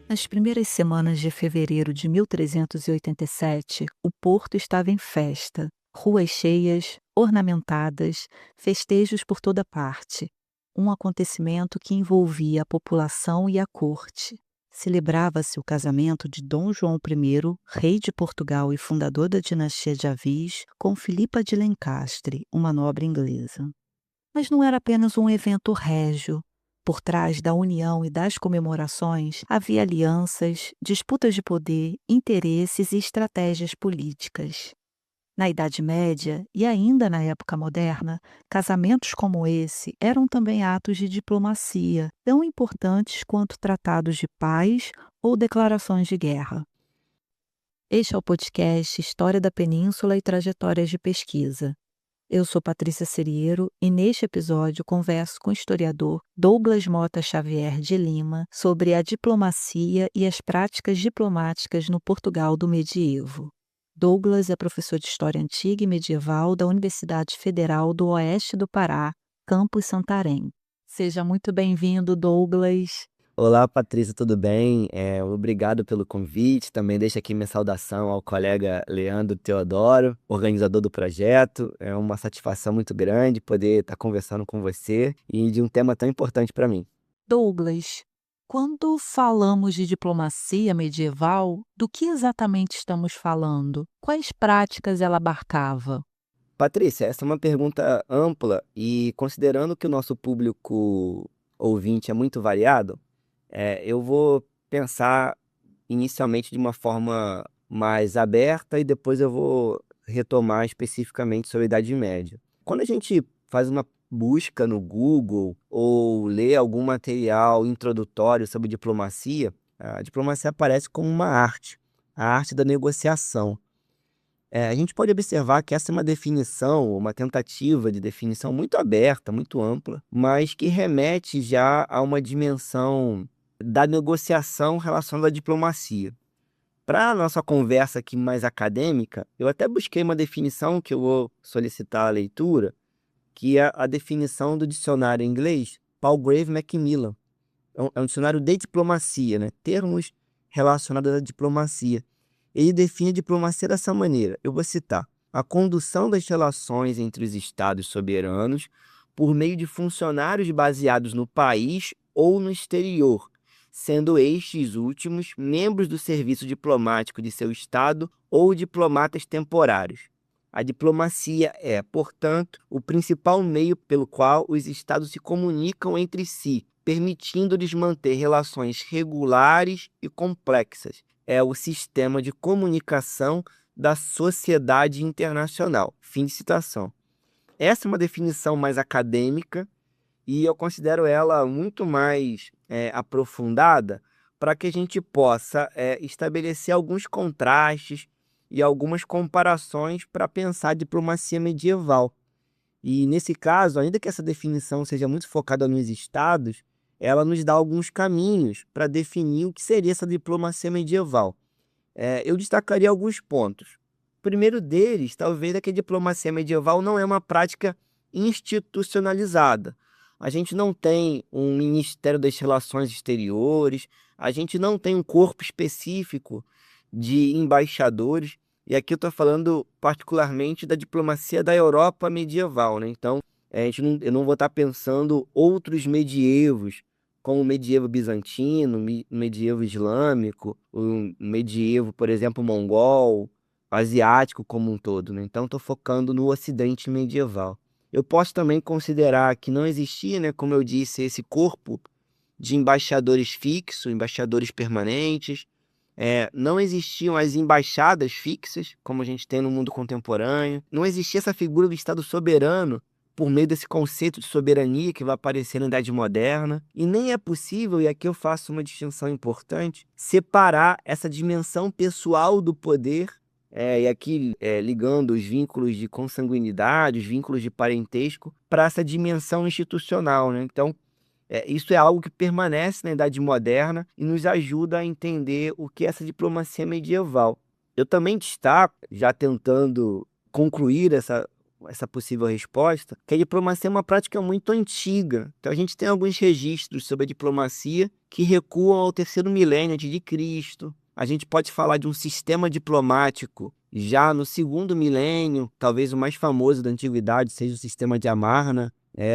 Nas primeiras semanas de fevereiro de 1387, o porto estava em festa, ruas cheias, ornamentadas, festejos por toda parte. Um acontecimento que envolvia a população e a corte. Celebrava-se o casamento de Dom João I, rei de Portugal e fundador da dinastia de Avis, com Filipa de Lencastre, uma nobre inglesa. Mas não era apenas um evento régio. Por trás da união e das comemorações havia alianças, disputas de poder, interesses e estratégias políticas. Na Idade Média e ainda na época moderna, casamentos como esse eram também atos de diplomacia, tão importantes quanto tratados de paz ou declarações de guerra. Este é o podcast História da Península e Trajetórias de Pesquisa. Eu sou Patrícia Seriero e neste episódio converso com o historiador Douglas Mota Xavier de Lima sobre a diplomacia e as práticas diplomáticas no Portugal do medievo. Douglas é professor de História Antiga e Medieval da Universidade Federal do Oeste do Pará, campus Santarém. Seja muito bem-vindo, Douglas. Olá, Patrícia, tudo bem? Obrigado pelo convite. Também deixo aqui minha saudação ao colega Leandro Teodoro, organizador do projeto. É uma satisfação muito grande poder estar conversando com você e de um tema tão importante para mim. Douglas, quando falamos de diplomacia medieval, do que exatamente estamos falando? Quais práticas ela abarcava? Patrícia, essa é uma pergunta ampla e considerando que o nosso público ouvinte é muito variado, eu vou pensar inicialmente de uma forma mais aberta e depois eu vou retomar especificamente sobre a Idade Média. Quando a gente faz uma busca no Google ou lê algum material introdutório sobre diplomacia, a diplomacia aparece como uma arte, a arte da negociação. A gente pode observar que essa é uma definição, uma tentativa de definição muito aberta, muito ampla, mas que remete já a uma dimensão da negociação relacionada à diplomacia. Para a nossa conversa aqui mais acadêmica, eu até busquei uma definição que eu vou solicitar a leitura, que é a definição do dicionário inglês Palgrave Macmillan. É um dicionário de diplomacia, né? Termos relacionados à diplomacia. Ele define a diplomacia dessa maneira. Eu vou citar: a condução das relações entre os estados soberanos por meio de funcionários baseados no país ou no exterior, sendo estes últimos membros do serviço diplomático de seu estado ou diplomatas temporários. A diplomacia é, portanto, o principal meio pelo qual os estados se comunicam entre si, permitindo-lhes manter relações regulares e complexas. É o sistema de comunicação da sociedade internacional. Fim de citação. Essa é uma definição mais acadêmica e eu considero ela muito mais aprofundada para que a gente possa estabelecer alguns contrastes e algumas comparações para pensar a diplomacia medieval. E nesse caso, ainda que essa definição seja muito focada nos estados, ela nos dá alguns caminhos para definir o que seria essa diplomacia medieval. Eu destacaria alguns pontos. O primeiro deles, talvez, é que a diplomacia medieval não é uma prática institucionalizada. A gente não tem um Ministério das Relações Exteriores, a gente não tem um corpo específico de embaixadores, e aqui eu estou falando particularmente da diplomacia da Europa medieval, né? Então, eu não vou estar pensando outros medievos, como o medievo bizantino, o medievo islâmico, o medievo, por exemplo, mongol, asiático como um todo, né? Então, estou focando no Ocidente medieval. Eu posso também considerar que não existia, né, como eu disse, esse corpo de embaixadores fixos, embaixadores permanentes. Não existiam as embaixadas fixas, como a gente tem no mundo contemporâneo. Não existia essa figura do Estado soberano, por meio desse conceito de soberania que vai aparecer na Idade Moderna. E nem é possível, e aqui eu faço uma distinção importante, separar essa dimensão pessoal do poder, e aqui ligando os vínculos de consanguinidade, os vínculos de parentesco, para essa dimensão institucional, né? Então, isso é algo que permanece na Idade Moderna e nos ajuda a entender o que é essa diplomacia medieval. Eu também destaco, já tentando concluir essa possível resposta, que a diplomacia é uma prática muito antiga. Então, a gente tem alguns registros sobre a diplomacia que recuam ao terceiro milênio antes de Cristo. A gente pode falar de um sistema diplomático já no segundo milênio, talvez o mais famoso da antiguidade seja o sistema de Amarna,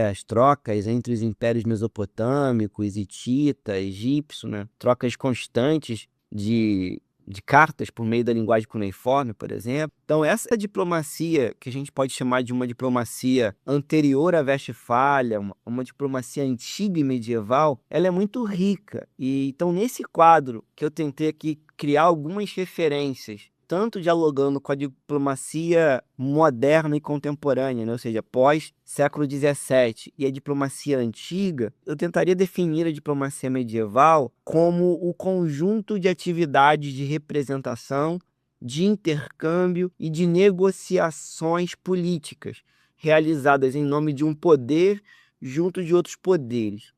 as trocas entre os impérios mesopotâmicos, hitita, egípcio, né? Trocas constantes de cartas por meio da linguagem cuneiforme, por exemplo. Então, essa diplomacia, que a gente pode chamar de uma diplomacia anterior à Westfália, uma diplomacia antiga e medieval, ela é muito rica. E então, nesse quadro que eu tentei aqui criar algumas referências, tanto dialogando com a diplomacia moderna e contemporânea, né? Ou seja, pós-século XVII, e a diplomacia antiga, eu tentaria definir a diplomacia medieval como o conjunto de atividades de representação, de intercâmbio e de negociações políticas, realizadas em nome de um poder junto de outros poderes.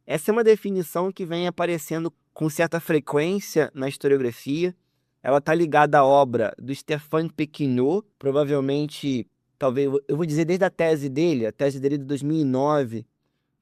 Essa é uma definição que vem aparecendo com certa frequência na historiografia. Ela está ligada à obra do Stéphane Péquinot, provavelmente, talvez, eu vou dizer desde a tese dele é de 2009,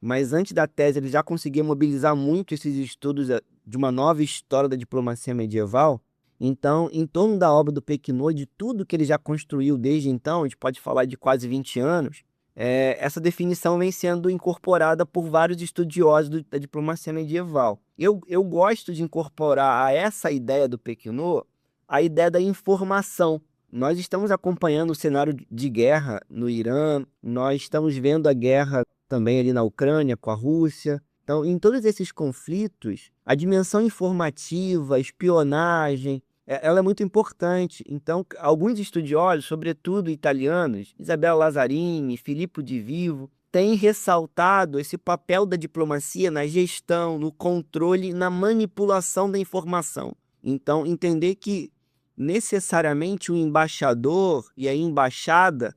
mas antes da tese ele já conseguia mobilizar muito esses estudos de uma nova história da diplomacia medieval. Então, em torno da obra do Péquinot, de tudo que ele já construiu desde então, a gente pode falar de quase 20 anos, essa definição vem sendo incorporada por vários estudiosos da diplomacia medieval. Eu gosto de incorporar a essa ideia do Péquinot a ideia da informação. Nós estamos acompanhando o cenário de guerra no Irã, nós estamos vendo a guerra também ali na Ucrânia com a Rússia. Então, em todos esses conflitos, a dimensão informativa, a espionagem, ela é muito importante. Então, alguns estudiosos, sobretudo italianos, Isabella Lazzarini, Filippo de Vivo, têm ressaltado esse papel da diplomacia na gestão, no controle, na manipulação da informação. Então, entender que necessariamente o embaixador e a embaixada,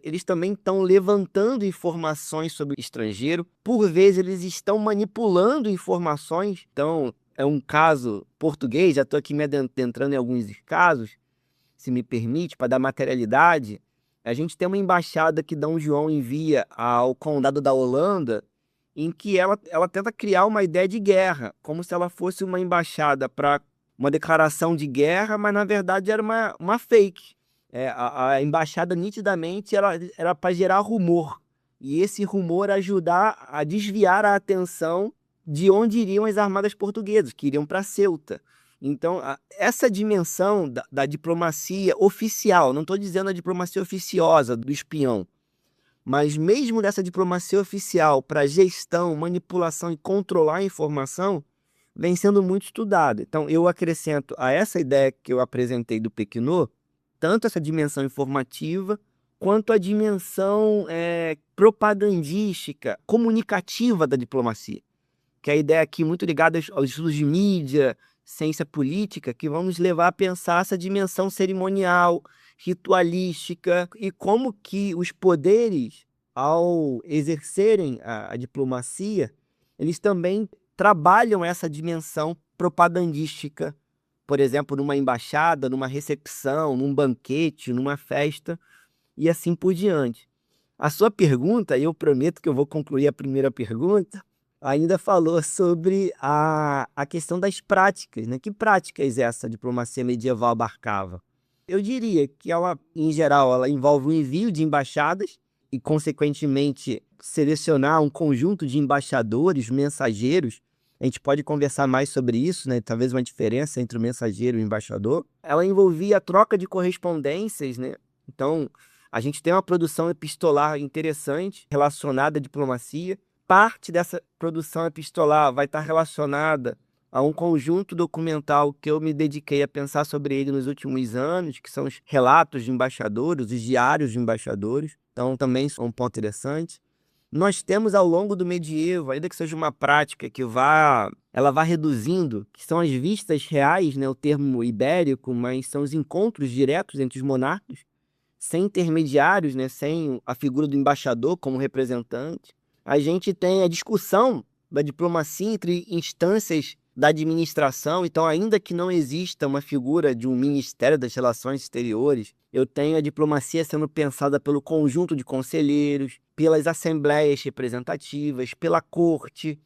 eles também estão levantando informações sobre o estrangeiro. Por vezes, eles estão manipulando informações. Então, é um caso português, já estou aqui me adentrando em alguns casos, se me permite, para dar materialidade. A gente tem uma embaixada que Dom João envia ao condado da Holanda, em que ela tenta criar uma ideia de guerra, como se ela fosse uma embaixada para uma declaração de guerra, mas na verdade era uma fake. A embaixada nitidamente era para gerar rumor, e esse rumor ajudar a desviar a atenção de onde iriam as armadas portuguesas, que iriam para Ceuta. Então, essa dimensão da diplomacia oficial, não estou dizendo a diplomacia oficiosa do espião, mas mesmo dessa diplomacia oficial para gestão, manipulação e controlar a informação, vem sendo muito estudado. Então, eu acrescento a essa ideia que eu apresentei do Péquinot, tanto essa dimensão informativa, quanto a dimensão propagandística, comunicativa da diplomacia, que é a ideia aqui muito ligada aos estudos de mídia, ciência política, que vão nos levar a pensar essa dimensão cerimonial, ritualística, e como que os poderes, ao exercerem a diplomacia, eles também trabalham essa dimensão propagandística, por exemplo, numa embaixada, numa recepção, num banquete, numa festa, e assim por diante. A sua pergunta, e eu prometo que eu vou concluir a primeira pergunta, ainda falou sobre a questão das práticas, né? Que práticas essa diplomacia medieval abarcava? Eu diria que ela, em geral, ela envolve o envio de embaixadas e, consequentemente, selecionar um conjunto de embaixadores, mensageiros. A gente pode conversar mais sobre isso, né? Talvez uma diferença entre o mensageiro e o embaixador. Ela envolvia a troca de correspondências, né? Então, a gente tem uma produção epistolar interessante relacionada à diplomacia. Parte dessa produção epistolar vai estar relacionada a um conjunto documental que eu me dediquei a pensar sobre ele nos últimos anos, que são os relatos de embaixadores, os diários de embaixadores. Então, também são um ponto interessante. Nós temos ao longo do medievo, ainda que seja uma prática que ela vá reduzindo, que são as vistas reais, né, o termo ibérico, mas são os encontros diretos entre os monarcas, sem intermediários, né, sem a figura do embaixador como representante. A gente tem a discussão da diplomacia entre instâncias da administração. Então, ainda que não exista uma figura de um Ministério das Relações Exteriores, eu tenho a diplomacia sendo pensada pelo conjunto de conselheiros, pelas assembleias representativas, pela corte,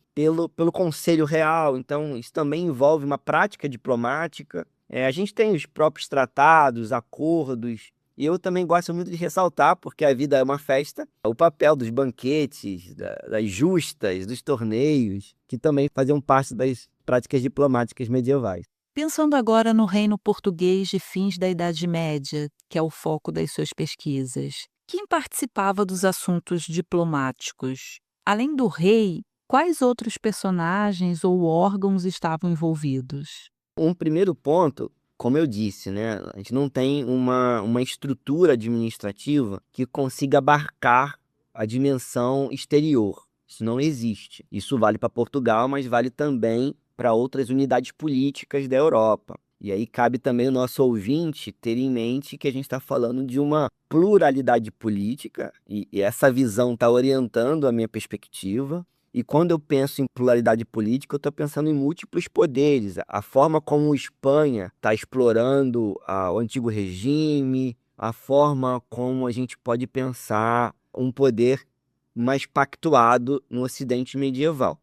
pelo conselho real, então isso também envolve uma prática diplomática. A gente tem os próprios tratados, acordos, e eu também gosto muito de ressaltar, porque a vida é uma festa, o papel dos banquetes, das justas, dos torneios, que também faziam parte das práticas diplomáticas medievais. Pensando agora no reino português de fins da Idade Média, que é o foco das suas pesquisas, quem participava dos assuntos diplomáticos? Além do rei, quais outros personagens ou órgãos estavam envolvidos? Um primeiro ponto, como eu disse, né, a gente não tem uma estrutura administrativa que consiga abarcar a dimensão exterior. Isso não existe. Isso vale para Portugal, mas vale também para outras unidades políticas da Europa. E aí cabe também o nosso ouvinte ter em mente que a gente está falando de uma pluralidade política, e essa visão está orientando a minha perspectiva. E quando eu penso em pluralidade política, eu estou pensando em múltiplos poderes. A forma como a Espanha está explorando o antigo regime, a forma como a gente pode pensar um poder mais pactuado no Ocidente medieval.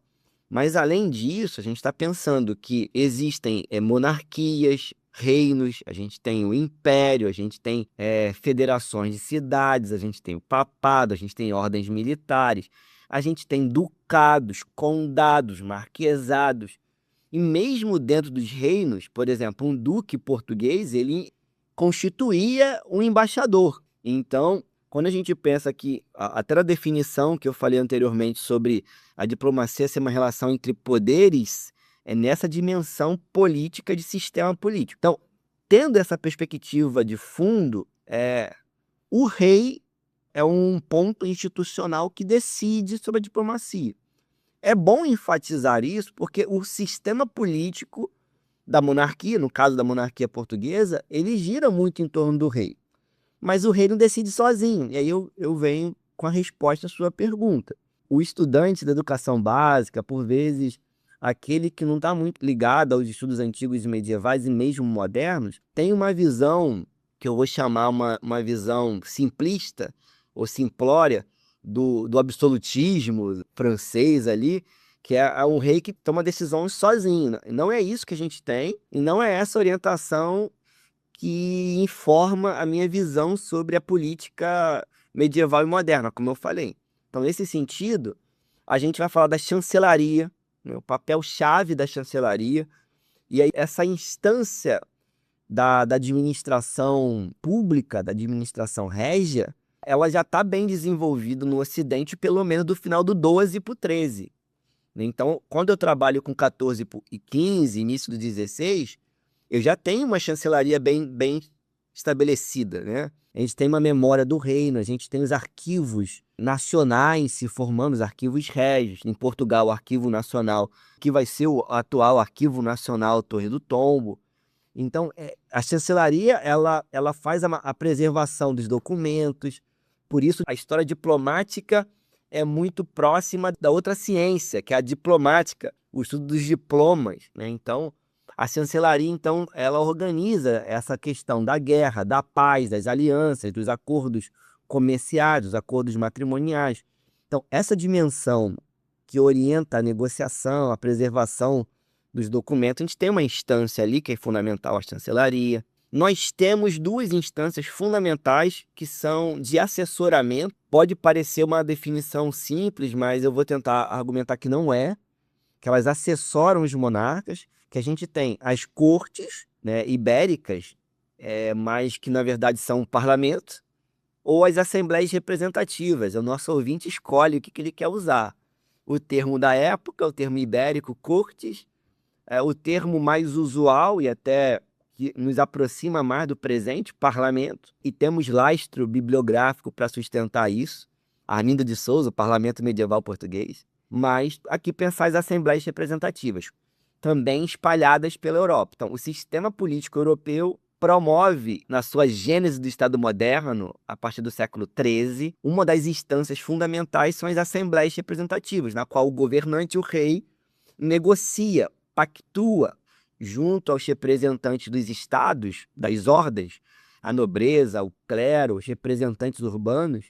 Mas, além disso, a gente está pensando que existem monarquias, reinos, a gente tem o império, a gente tem federações de cidades, a gente tem o papado, a gente tem ordens militares, a gente tem ducados, condados, marquesados. E mesmo dentro dos reinos, por exemplo, um duque português, ele constituía um embaixador. Então, quando a gente pensa que, até a definição que eu falei anteriormente sobre a diplomacia ser uma relação entre poderes, é nessa dimensão política de sistema político. Então, tendo essa perspectiva de fundo, o rei é um ponto institucional que decide sobre a diplomacia. É bom enfatizar isso porque o sistema político da monarquia, no caso da monarquia portuguesa, ele gira muito em torno do rei. Mas o rei não decide sozinho. E aí eu venho com a resposta à sua pergunta. O estudante da educação básica, por vezes, aquele que não está muito ligado aos estudos antigos e medievais e mesmo modernos, tem uma visão que eu vou chamar uma visão simplista ou simplória do absolutismo francês ali, que é um rei que toma decisões sozinho. Não é isso que a gente tem, e não é essa orientação que informa a minha visão sobre a política medieval e moderna, como eu falei. Então, nesse sentido, a gente vai falar da chancelaria, né, o papel-chave da chancelaria, e aí essa instância da administração pública, da administração régia, ela já está bem desenvolvida no Ocidente, pelo menos do final do 12 para o 13. Então, quando eu trabalho com 14 e 15, início do 16, eu já tenho uma chancelaria bem estabelecida, né? A gente tem uma memória do reino, a gente tem os arquivos nacionais se formando, os arquivos régios. Em Portugal, o Arquivo Nacional, que vai ser o atual Arquivo Nacional Torre do Tombo. Então, a chancelaria, ela faz a preservação dos documentos. Por isso, a história diplomática é muito próxima da outra ciência, que é a diplomática, o estudo dos diplomas, né? Então, a chancelaria, então, ela organiza essa questão da guerra, da paz, das alianças, dos acordos comerciais, dos acordos matrimoniais. Então, essa dimensão que orienta a negociação, a preservação dos documentos, a gente tem uma instância ali que é fundamental, a chancelaria. Nós temos duas instâncias fundamentais que são de assessoramento. Pode parecer uma definição simples, mas eu vou tentar argumentar que não é, que elas assessoram os monarcas, que a gente tem as cortes, né, ibéricas, mas que na verdade são o parlamento, ou as assembleias representativas. O nosso ouvinte escolhe o que ele quer usar. O termo da época, o termo ibérico, cortes, o termo mais usual e até que nos aproxima mais do presente, parlamento, e temos lastro bibliográfico para sustentar isso, Arlindo de Souza, o Parlamento Medieval Português, mas aqui pensar as assembleias representativas, também espalhadas pela Europa. Então, o sistema político europeu promove, na sua gênese do Estado moderno, a partir do século XIII, uma das instâncias fundamentais são as assembleias representativas, na qual o governante, o rei, negocia, pactua, junto aos representantes dos estados, das hordas, a nobreza, o clero, os representantes urbanos,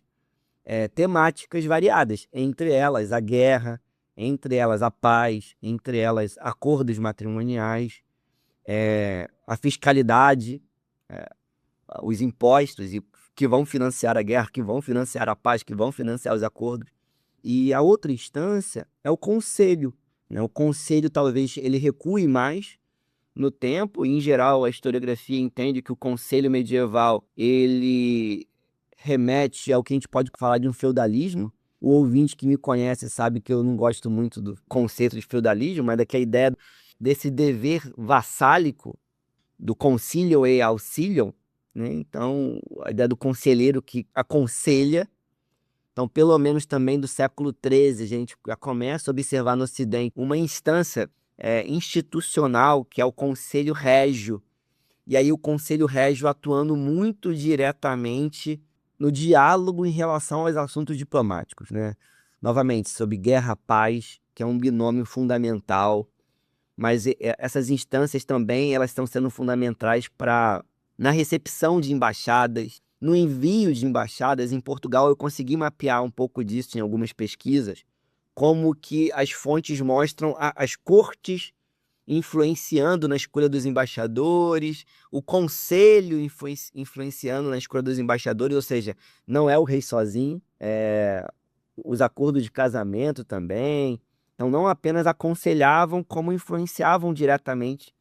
temáticas variadas, entre elas a guerra, entre elas a paz, entre elas acordos matrimoniais, a fiscalidade, os impostos que vão financiar a guerra, que vão financiar a paz, que vão financiar os acordos. E a outra instância é o conselho, né? O conselho talvez ele recue mais no tempo, e em geral a historiografia entende que o conselho medieval ele remete ao que a gente pode falar de um feudalismo. O ouvinte que me conhece sabe que eu não gosto muito do conceito de feudalismo, mas daqui a ideia desse dever vassálico do concilium e auxilium, né? Então, a ideia do conselheiro que aconselha. Então, pelo menos também do século XIII, a gente já começa a observar no Ocidente uma instância institucional, que é o Conselho Régio. E aí o Conselho Régio atuando muito diretamente no diálogo em relação aos assuntos diplomáticos, né? Novamente, sobre guerra-paz, que é um binômio fundamental, mas essas instâncias também elas estão sendo fundamentais na recepção de embaixadas, no envio de embaixadas. Em Portugal eu consegui mapear um pouco disso em algumas pesquisas, como que as fontes mostram as cortes influenciando na escolha dos embaixadores, o conselho influenciando na escolha dos embaixadores, ou seja, não é o rei sozinho, os acordos de casamento também. Então, não apenas aconselhavam, como influenciavam diretamente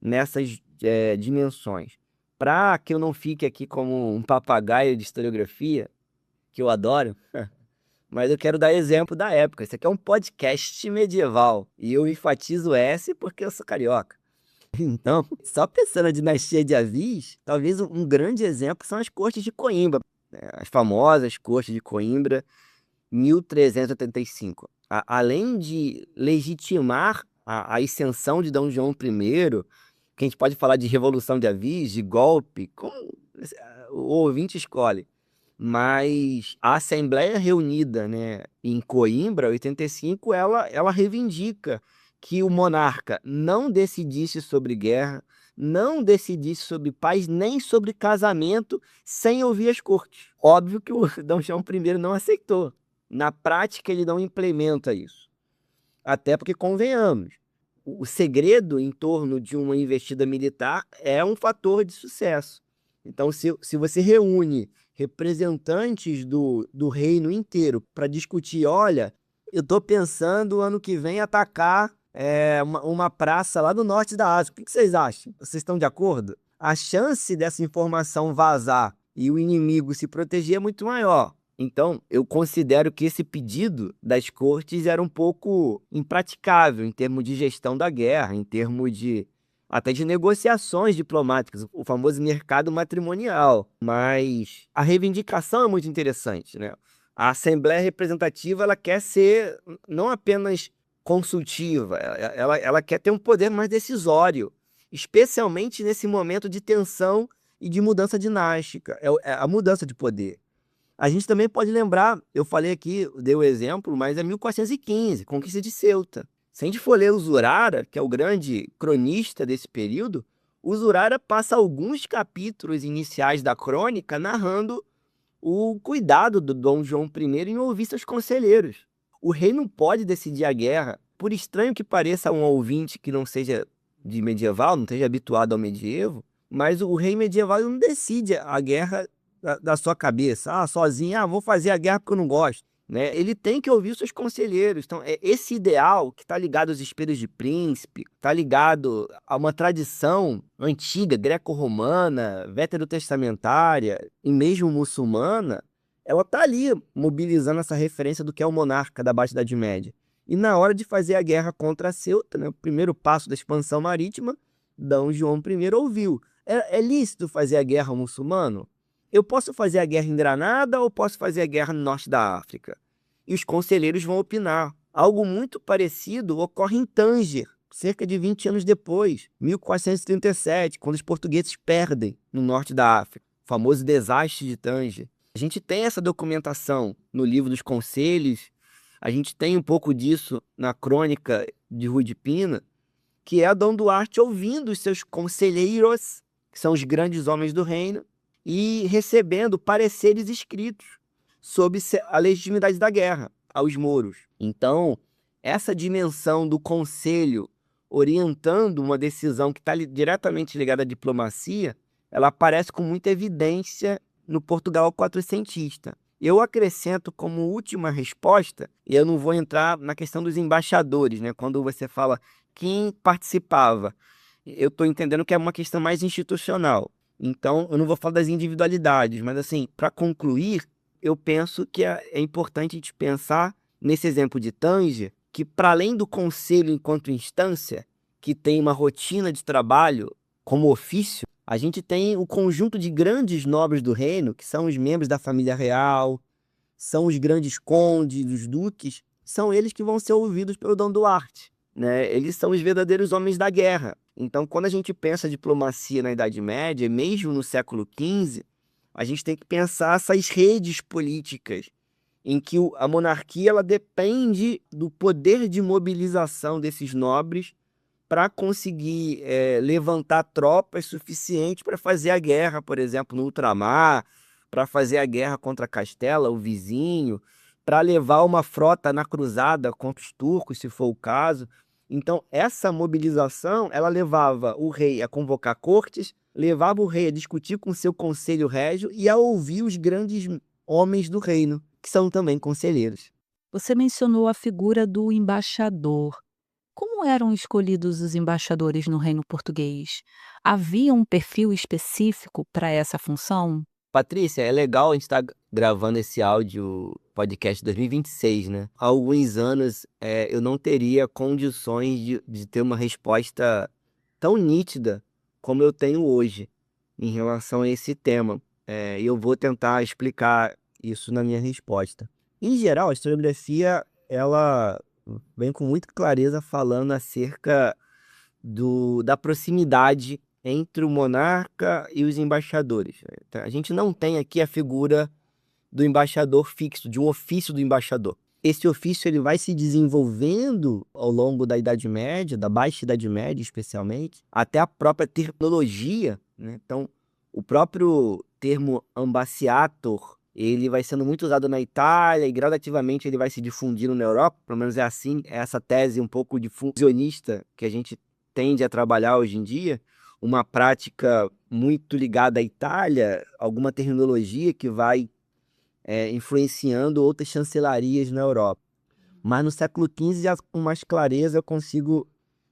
nessas dimensões. Para que eu não fique aqui como um papagaio de historiografia, que eu adoro, mas eu quero dar exemplo da época. Esse aqui é um podcast medieval, e eu enfatizo S porque eu sou carioca. Então, só pensando na dinastia de Avis, talvez um grande exemplo são as cortes de Coimbra, né? As famosas cortes de Coimbra, 1385. Além de legitimar a ascensão de Dom João I, que a gente pode falar de Revolução de Avis, de golpe, como o ouvinte escolhe. Mas a Assembleia Reunida, né, em Coimbra, 85, ela reivindica que o monarca não decidisse sobre guerra, não decidisse sobre paz, nem sobre casamento, sem ouvir as cortes. Óbvio que o Dom João I não aceitou. Na prática, ele não implementa isso. Até porque, convenhamos, o segredo em torno de uma investida militar é um fator de sucesso. Então, se você reúne representantes do reino inteiro para discutir, olha, eu estou pensando ano que vem atacar uma praça lá no norte da Ásia, o que vocês acham? Vocês estão de acordo? A chance dessa informação vazar e o inimigo se proteger é muito maior. Então, eu considero que esse pedido das cortes era um pouco impraticável em termos de gestão da guerra, em termos até de negociações diplomáticas, o famoso mercado matrimonial. Mas a reivindicação é muito interessante, né? A Assembleia Representativa ela quer ser não apenas consultiva, ela quer ter um poder mais decisório, especialmente nesse momento de tensão e de mudança dinástica, é a mudança de poder. A gente também pode lembrar, eu falei aqui, dei o exemplo, mas é 1415, conquista de Ceuta. Se a gente for ler o Zurara, que é o grande cronista desse período, o Zurara passa alguns capítulos iniciais da crônica narrando o cuidado do Dom João I em ouvir seus conselheiros. O rei não pode decidir a guerra, por estranho que pareça a um ouvinte que não seja de medieval, não esteja habituado ao medievo, mas o rei medieval não decide a guerra da sua cabeça, sozinho, vou fazer a guerra porque eu não gosto, né? Ele tem que ouvir seus conselheiros. Então, esse ideal que está ligado aos espíritos de príncipe, está ligado a uma tradição antiga, greco-romana, veterotestamentária e mesmo muçulmana, ela está ali mobilizando essa referência do que é o monarca da Baixa Idade Média. E na hora de fazer a guerra contra a Ceuta, né, o primeiro passo da expansão marítima, Dom João I ouviu. É lícito fazer a guerra ao muçulmano? Eu posso fazer a guerra em Granada ou posso fazer a guerra no norte da África? E os conselheiros vão opinar. Algo muito parecido ocorre em Tanger, cerca de 20 anos depois, 1437, quando os portugueses perdem no norte da África, o famoso desastre de Tanger. A gente tem essa documentação no livro dos conselhos, a gente tem um pouco disso na crônica de Rui de Pina, que é Dom Duarte ouvindo os seus conselheiros, que são os grandes homens do reino, e recebendo pareceres escritos sobre a legitimidade da guerra aos mouros. Então, essa dimensão do conselho orientando uma decisão que está diretamente ligada à diplomacia, ela aparece com muita evidência no Portugal quatrocentista. Eu acrescento como última resposta, e eu não vou entrar na questão dos embaixadores, né? Quando você fala quem participava, eu estou entendendo que é uma questão mais institucional. Então, eu não vou falar das individualidades, mas assim, para concluir, eu penso que é importante a gente pensar nesse exemplo de Tanger, que para além do conselho enquanto instância, que tem uma rotina de trabalho como ofício, a gente tem o conjunto de grandes nobres do reino, que são os membros da família real, são os grandes condes, os duques, são eles que vão ser ouvidos pelo Dom Duarte, né? Eles são os verdadeiros homens da guerra. Então, quando a gente pensa diplomacia na Idade Média, mesmo no século XV, a gente tem que pensar essas redes políticas em que a monarquia ela depende do poder de mobilização desses nobres para conseguir levantar tropas suficientes para fazer a guerra, por exemplo, no ultramar, para fazer a guerra contra Castela, o vizinho, para levar uma frota na cruzada contra os turcos, se for o caso. Então, essa mobilização, ela levava o rei a convocar cortes, levava o rei a discutir com seu conselho régio e a ouvir os grandes homens do reino, que são também conselheiros. Você mencionou a figura do embaixador. Como eram escolhidos os embaixadores no reino português? Havia um perfil específico para essa função? Patrícia, é legal a gente estar gravando esse áudio podcast 2026, né? Há alguns anos eu não teria condições de ter uma resposta tão nítida como eu tenho hoje em relação a esse tema. E eu vou tentar explicar isso na minha resposta. Em geral, a historiografia ela vem com muita clareza falando acerca da proximidade entre o monarca e os embaixadores. A gente não tem aqui a figura do embaixador fixo, de um ofício do embaixador. Esse ofício ele vai se desenvolvendo ao longo da Idade Média, da Baixa Idade Média especialmente, até a própria terminologia, né? Então, o próprio termo ambasciator, ele vai sendo muito usado na Itália e gradativamente ele vai se difundindo na Europa, pelo menos é assim, é essa tese um pouco difusionista que a gente tende a trabalhar hoje em dia, uma prática muito ligada à Itália, alguma terminologia que vai influenciando outras chancelarias na Europa. Mas no século XV, já com mais clareza, eu consigo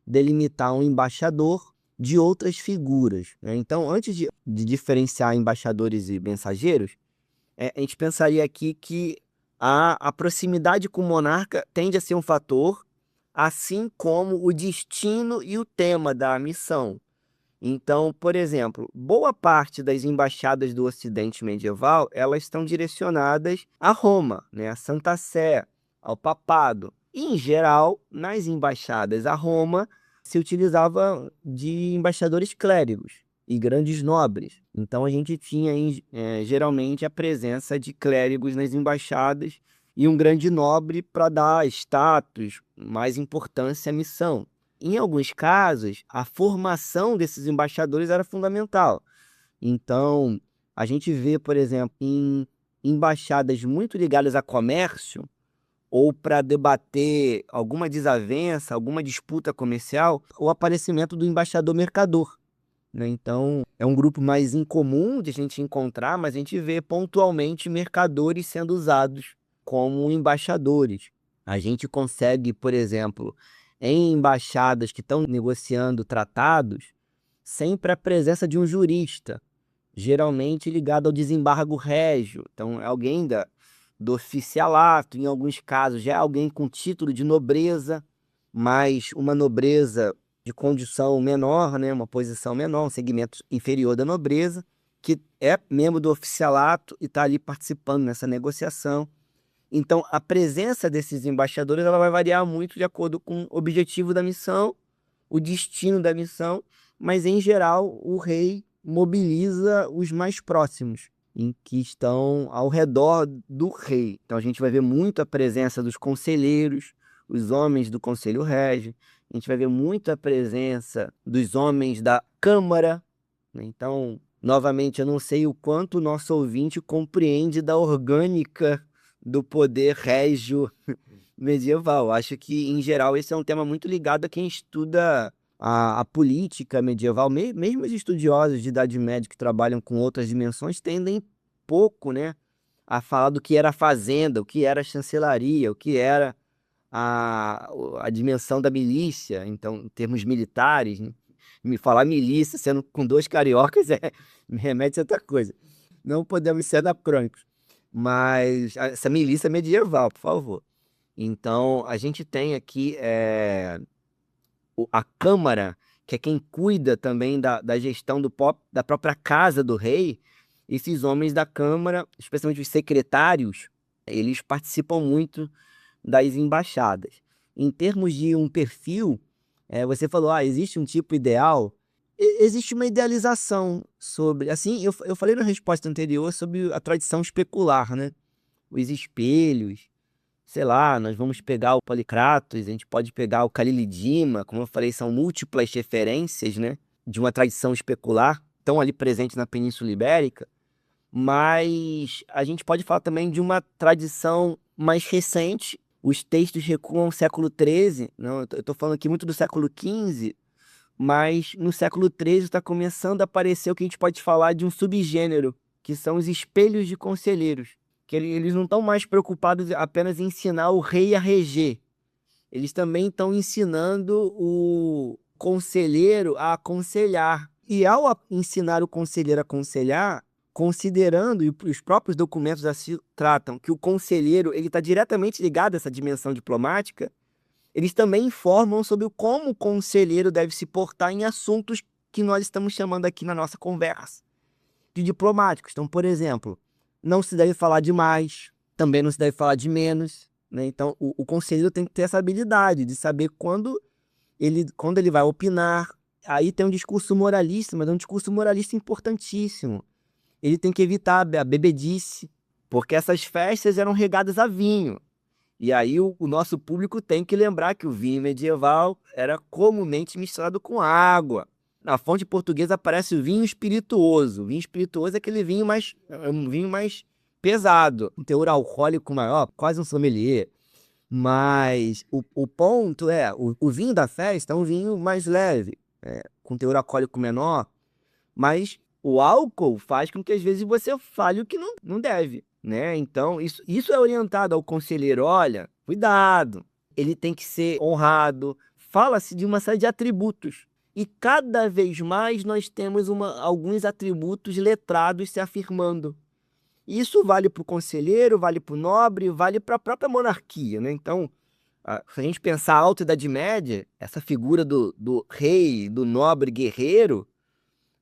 delimitar um embaixador de outras figuras, né? Então, antes de diferenciar embaixadores e mensageiros, a gente pensaria aqui que a proximidade com o monarca tende a ser um fator, assim como o destino e o tema da missão. Então, por exemplo, boa parte das embaixadas do Ocidente medieval, elas estão direcionadas a Roma, né, a Santa Sé, ao papado. E, em geral, nas embaixadas a Roma, se utilizava de embaixadores clérigos e grandes nobres. Então, a gente tinha, geralmente, a presença de clérigos nas embaixadas e um grande nobre para dar status, mais importância à missão. Em alguns casos, a formação desses embaixadores era fundamental. Então, a gente vê, por exemplo, em embaixadas muito ligadas a comércio ou para debater alguma desavença, alguma disputa comercial, o aparecimento do embaixador mercador, né? Então, é um grupo mais incomum de a gente encontrar, mas a gente vê pontualmente mercadores sendo usados como embaixadores. A gente consegue, por exemplo, em embaixadas que estão negociando tratados, sempre a presença de um jurista, geralmente ligado ao desembargo régio. Então, é alguém do oficialato, em alguns casos já é alguém com título de nobreza, mas uma nobreza de condição menor, né, uma posição menor, um segmento inferior da nobreza, que é membro do oficialato e está ali participando nessa negociação. Então, a presença desses embaixadores ela vai variar muito de acordo com o objetivo da missão, o destino da missão, mas, em geral, o rei mobiliza os mais próximos, em que estão ao redor do rei. Então, a gente vai ver muito a presença dos conselheiros, os homens do Conselho Régio, a gente vai ver muito a presença dos homens da Câmara, né? Então, novamente, eu não sei o quanto o nosso ouvinte compreende da orgânica do poder régio medieval. Acho que, em geral, esse é um tema muito ligado a quem estuda a política medieval. Mesmo os estudiosos de Idade Média que trabalham com outras dimensões tendem pouco, né, a falar do que era a fazenda, o que era a chancelaria, o que era a dimensão da milícia, então, em termos militares, né? Me falar milícia sendo com dois cariocas me remete a outra coisa. Não podemos ser anacrônicos, mas essa milícia medieval, por favor. Então, a gente tem aqui a Câmara, que é quem cuida também da gestão da própria casa do rei. Esses homens da Câmara, especialmente os secretários, eles participam muito das embaixadas. Em termos de um perfil, você falou, existe um tipo ideal. Existe uma idealização sobre. Assim, eu falei na resposta anterior sobre a tradição especular, né? Os espelhos, sei lá, nós vamos pegar o Policrates, a gente pode pegar o Khalil Dima, como eu falei, são múltiplas referências, né, de uma tradição especular, estão ali presentes na Península Ibérica, mas a gente pode falar também de uma tradição mais recente. Os textos recuam ao século XIII, não, eu estou falando aqui muito do século XV, mas no século XIII está começando a aparecer o que a gente pode falar de um subgênero, que são os espelhos de conselheiros, que eles não estão mais preocupados apenas em ensinar o rei a reger, eles também estão ensinando o conselheiro a aconselhar. E ao ensinar o conselheiro a aconselhar, considerando, e os próprios documentos assim tratam, que o conselheiro ele está diretamente ligado a essa dimensão diplomática, eles também informam sobre como o conselheiro deve se portar em assuntos que nós estamos chamando aqui na nossa conversa, de diplomáticos. Então, por exemplo, não se deve falar demais, também não se deve falar de menos, né? Então, o conselheiro tem que ter essa habilidade de saber quando ele vai opinar. Aí tem um discurso moralista, mas é um discurso moralista importantíssimo. Ele tem que evitar a bebedice, porque essas festas eram regadas a vinho. E aí o nosso público tem que lembrar que o vinho medieval era comumente misturado com água. Na fonte portuguesa aparece o vinho espirituoso. O vinho espirituoso é aquele um vinho mais pesado, um teor alcoólico maior, quase um sommelier. Mas o ponto é, o vinho da festa é um vinho mais leve, com teor alcoólico menor, mas o álcool faz com que às vezes você fale o que não deve, né? Então, isso é orientado ao conselheiro. Olha, cuidado, ele tem que ser honrado. Fala-se de uma série de atributos. E cada vez mais nós temos alguns atributos letrados se afirmando. Isso vale para o conselheiro, vale para o nobre, vale para a própria monarquia, né? Então, se a gente pensar a Alta Idade Média, essa figura do rei, do nobre guerreiro,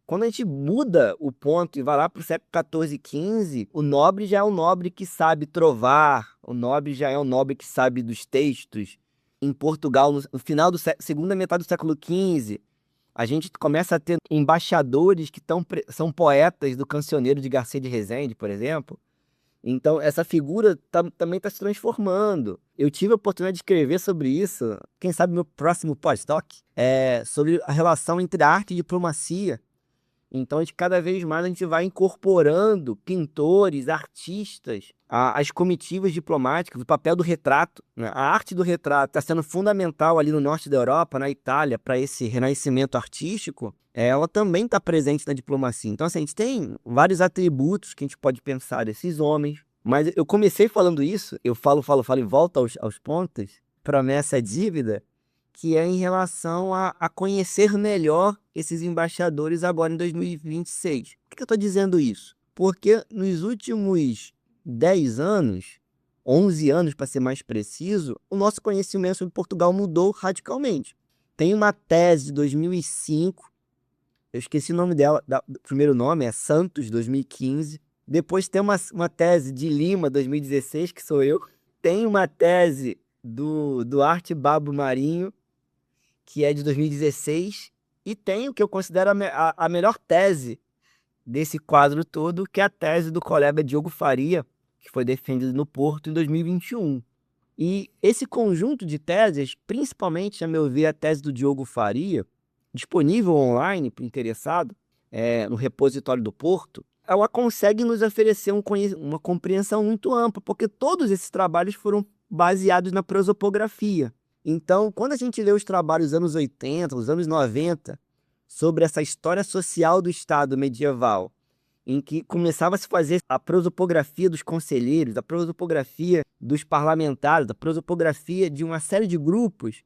quando a gente muda o ponto e vai lá para o século XIV e XV, o nobre já é um nobre que sabe trovar, o nobre já é um nobre que sabe dos textos. Em Portugal, no final segunda metade do século XV, a gente começa a ter embaixadores que são poetas do Cancioneiro de Garcia de Rezende, por exemplo. Então, essa figura também está se transformando. Eu tive a oportunidade de escrever sobre isso, quem sabe meu próximo pós-doc, sobre a relação entre arte e diplomacia. Então, cada vez mais a gente vai incorporando pintores, artistas, as comitivas diplomáticas, o papel do retrato, né? A arte do retrato está sendo fundamental ali no norte da Europa, na Itália, para esse renascimento artístico. Ela também está presente na diplomacia. Então, assim, a gente tem vários atributos que a gente pode pensar desses homens. Mas eu comecei falando isso, eu falo e volto aos pontos, promessa é dívida, que é em relação a conhecer melhor esses embaixadores agora em 2026. Por que eu estou dizendo isso? Porque nos últimos 10 anos, 11 anos para ser mais preciso, o nosso conhecimento sobre Portugal mudou radicalmente. Tem uma tese de 2005, eu esqueci o nome dela, o primeiro nome é Santos, 2015. Depois tem uma tese de Lima, 2016, que sou eu. Tem uma tese do Duarte Babo Marinho, que é de 2016, e tem o que eu considero a melhor tese desse quadro todo, que é a tese do colega Diogo Faria, que foi defendido no Porto em 2021. E esse conjunto de teses, principalmente, a meu ver, a tese do Diogo Faria, disponível online para o interessado, no repositório do Porto, ela consegue nos oferecer uma compreensão muito ampla, porque todos esses trabalhos foram baseados na prosopografia. Então, quando a gente lê os trabalhos dos anos 80, dos anos 90, sobre essa história social do Estado medieval, em que começava a se fazer a prosopografia dos conselheiros, a prosopografia dos parlamentares, a prosopografia de uma série de grupos,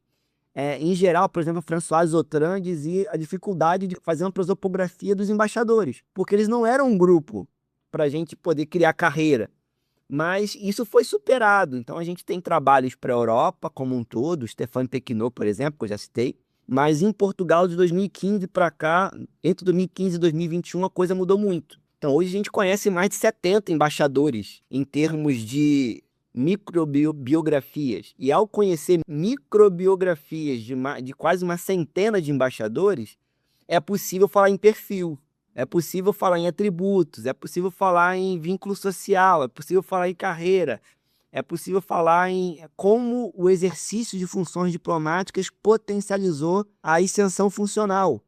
em geral, por exemplo, François Zotran dizia a dificuldade de fazer uma prosopografia dos embaixadores, porque eles não eram um grupo para a gente poder criar carreira. Mas isso foi superado. Então a gente tem trabalhos para a Europa como um todo, Stéphane Péquinot, por exemplo, que eu já citei, mas em Portugal de 2015 para cá, entre 2015 e 2021, a coisa mudou muito. Então hoje a gente conhece mais de 70 embaixadores em termos de microbiografias. E ao conhecer microbiografias de quase uma centena de embaixadores, é possível falar em perfil. É possível falar em atributos, é possível falar em vínculo social, é possível falar em carreira, é possível falar em como o exercício de funções diplomáticas potencializou a ascensão funcional.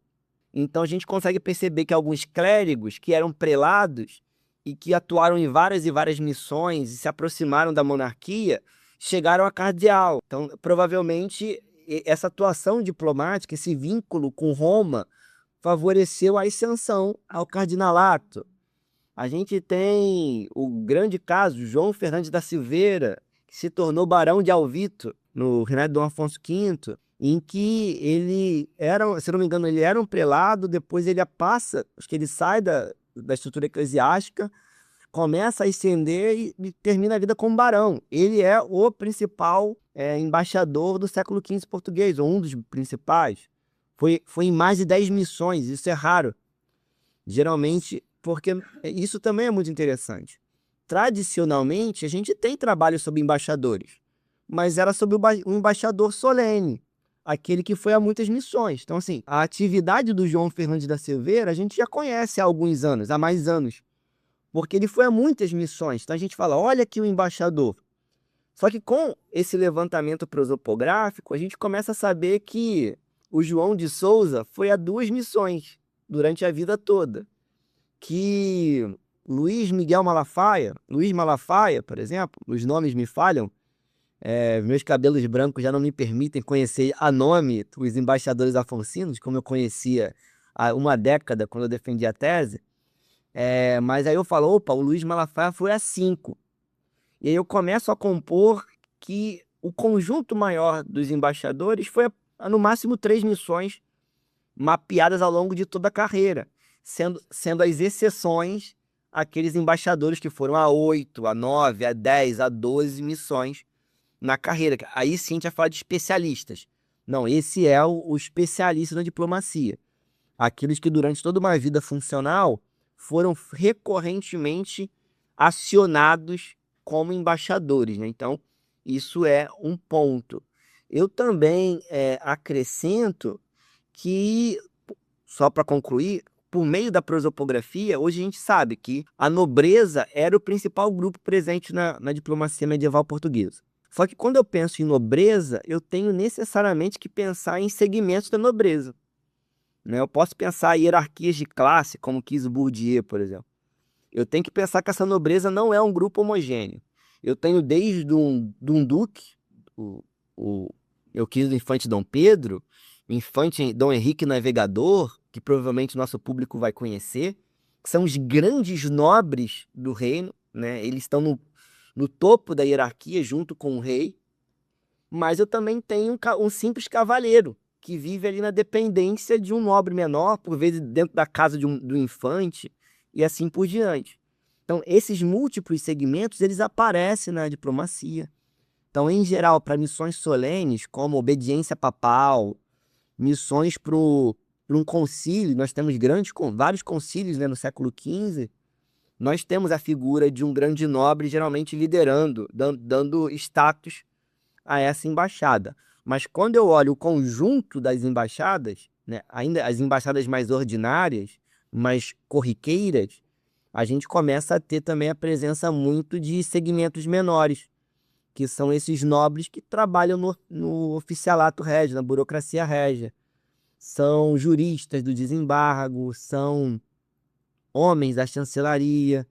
Então a gente consegue perceber que alguns clérigos que eram prelados e que atuaram em várias e várias missões e se aproximaram da monarquia, chegaram a cardeal. Então, provavelmente, essa atuação diplomática, esse vínculo com Roma, favoreceu a ascensão ao cardinalato. A gente tem o grande caso, João Fernandes da Silveira, que se tornou barão de Alvito, no reinado de Dom Afonso V, em que ele era, se não me engano, ele era um prelado, depois ele passa, acho que ele sai da estrutura eclesiástica, começa a ascender e termina a vida como barão. Ele é o principal embaixador do século XV português, ou um dos principais. Foi em mais de 10 missões, isso é raro. Geralmente, porque isso também é muito interessante. Tradicionalmente, a gente tem trabalho sobre embaixadores, mas era sobre o embaixador solene, aquele que foi a muitas missões. Então, assim, a atividade do João Fernandes da Silveira, a gente já conhece há alguns anos, há mais anos, porque ele foi a muitas missões. Então, a gente fala, olha aqui o embaixador. Só que com esse levantamento prosopográfico, a gente começa a saber que o João de Souza foi a 2 missões durante a vida toda. Que Luís Malafaia, por exemplo, os nomes me falham, meus cabelos brancos já não me permitem conhecer a nome os embaixadores afonsinos, como eu conhecia há uma década, quando eu defendi a tese. Mas aí eu falo, opa, o Luís Malafaia foi a 5. E aí eu começo a compor que o conjunto maior dos embaixadores foi no máximo 3 missões mapeadas ao longo de toda a carreira, sendo as exceções aqueles embaixadores que foram a 8, a 9, a 10, a 12 missões na carreira. Aí sim a gente vai falar de especialistas. Não, esse é o especialista na diplomacia. Aqueles que durante toda uma vida funcional foram recorrentemente acionados como embaixadores, né? Então, isso é um ponto. Eu também acrescento que, só para concluir, por meio da prosopografia, hoje a gente sabe que a nobreza era o principal grupo presente na diplomacia medieval portuguesa. Só que quando eu penso em nobreza, eu tenho necessariamente que pensar em segmentos da nobreza, né? Eu posso pensar em hierarquias de classe, como quis Bourdieu, por exemplo. Eu tenho que pensar que essa nobreza não é um grupo homogêneo. Eu tenho desde um duque, o Euclides Infante Dom Pedro, o Infante Dom Henrique Navegador, que provavelmente o nosso público vai conhecer, que são os grandes nobres do reino, né? Eles estão no topo da hierarquia junto com o rei, mas eu também tenho um simples cavaleiro, que vive ali na dependência de um nobre menor, por vezes dentro da casa do infante, e assim por diante. Então, esses múltiplos segmentos, eles aparecem na diplomacia. Então, em geral, para missões solenes, como obediência papal, missões para um concílio, nós temos vários concílios, né, no século XV, nós temos a figura de um grande nobre, geralmente liderando, dando status a essa embaixada. Mas quando eu olho o conjunto das embaixadas, né, ainda as embaixadas mais ordinárias, mais corriqueiras, a gente começa a ter também a presença muito de segmentos menores, que são esses nobres que trabalham no oficialato régio, na burocracia régia. São juristas do desembargo, são homens da chancelaria,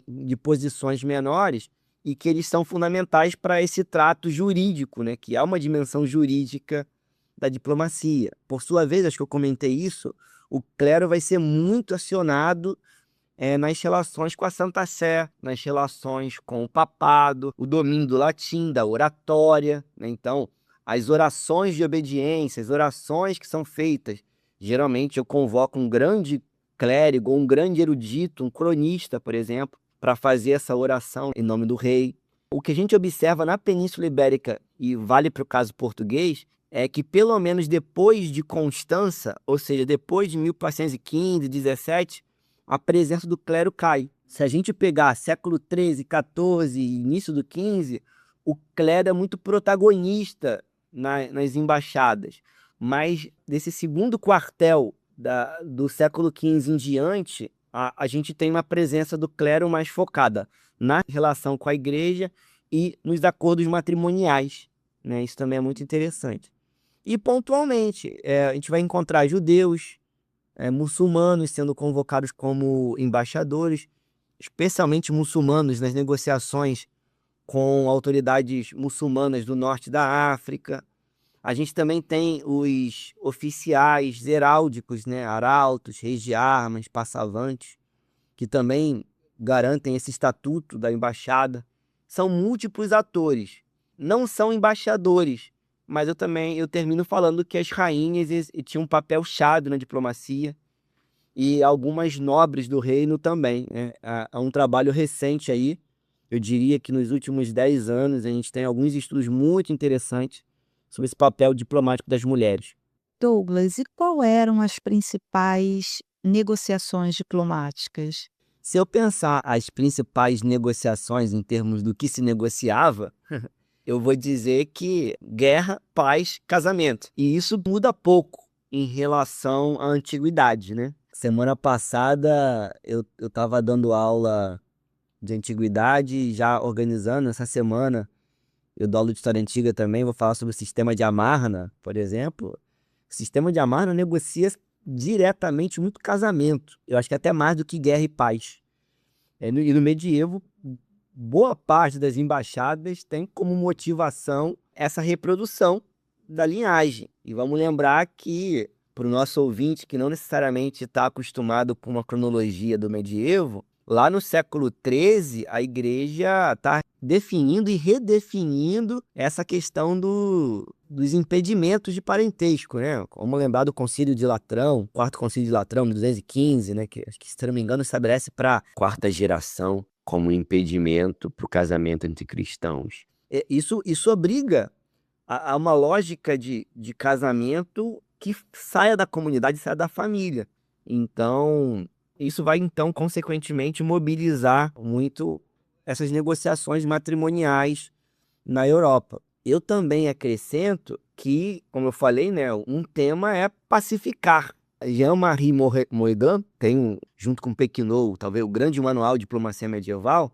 de posições menores, e que eles são fundamentais para esse trato jurídico, né, que há uma dimensão jurídica da diplomacia. Por sua vez, acho que eu comentei isso, o clero vai ser muito acionado nas relações com a Santa Sé, nas relações com o papado, o domínio do latim, da oratória, né? Então, as orações de obediência, as orações que são feitas, geralmente eu convoco um grande clérigo, um grande erudito, um cronista, por exemplo, para fazer essa oração em nome do rei. O que a gente observa na Península Ibérica, e vale para o caso português, é que pelo menos depois de Constança, ou seja, depois de 1415, 17, a presença do clero cai. Se a gente pegar século XIII, XIV e início do XV, o clero é muito protagonista nas embaixadas. Mas desse segundo quartel do século XV em diante, a gente tem uma presença do clero mais focada na relação com a igreja e nos acordos matrimoniais, né? Isso também é muito interessante. E pontualmente, a gente vai encontrar judeus, muçulmanos sendo convocados como embaixadores, especialmente muçulmanos nas negociações com autoridades muçulmanas do norte da África. A gente também tem os oficiais heráldicos, né, arautos, reis de armas, passavantes, que também garantem esse estatuto da embaixada. São múltiplos atores, não são embaixadores, mas eu termino falando que as rainhas tinham um papel chave na diplomacia e algumas nobres do reino também, né? Há um trabalho recente aí, eu diria que nos últimos 10 anos a gente tem alguns estudos muito interessantes sobre esse papel diplomático das mulheres. Douglas, e qual eram as principais negociações diplomáticas? Se eu pensar as principais negociações em termos do que se negociava, eu vou dizer que guerra, paz, casamento. E isso muda pouco em relação à antiguidade, né? Semana passada eu estava dando aula de antiguidade, já organizando essa semana. Eu dou aula de história antiga também, vou falar sobre o sistema de Amarna, por exemplo. O sistema de Amarna negocia diretamente muito casamento. Eu acho que até mais do que guerra e paz. E no medievo, boa parte das embaixadas tem como motivação essa reprodução da linhagem. E vamos lembrar que, para o nosso ouvinte que não necessariamente está acostumado com uma cronologia do medievo, lá no século XIII, a igreja está definindo e redefinindo essa questão dos impedimentos de parentesco, né? Vamos lembrar do Concílio de Latrão, quarto Concílio de Latrão, de 215, né? Que, acho que, se não me engano, estabelece para quarta geração como impedimento para o casamento entre cristãos. Isso obriga a uma lógica de casamento que saia da comunidade, saia da família. Então, isso vai, então, consequentemente, mobilizar muito essas negociações matrimoniais na Europa. Eu também acrescento que, como eu falei, né, um tema é pacificar. Jean-Marie Moregan tem, junto com Pequinot, talvez o grande manual de diplomacia medieval,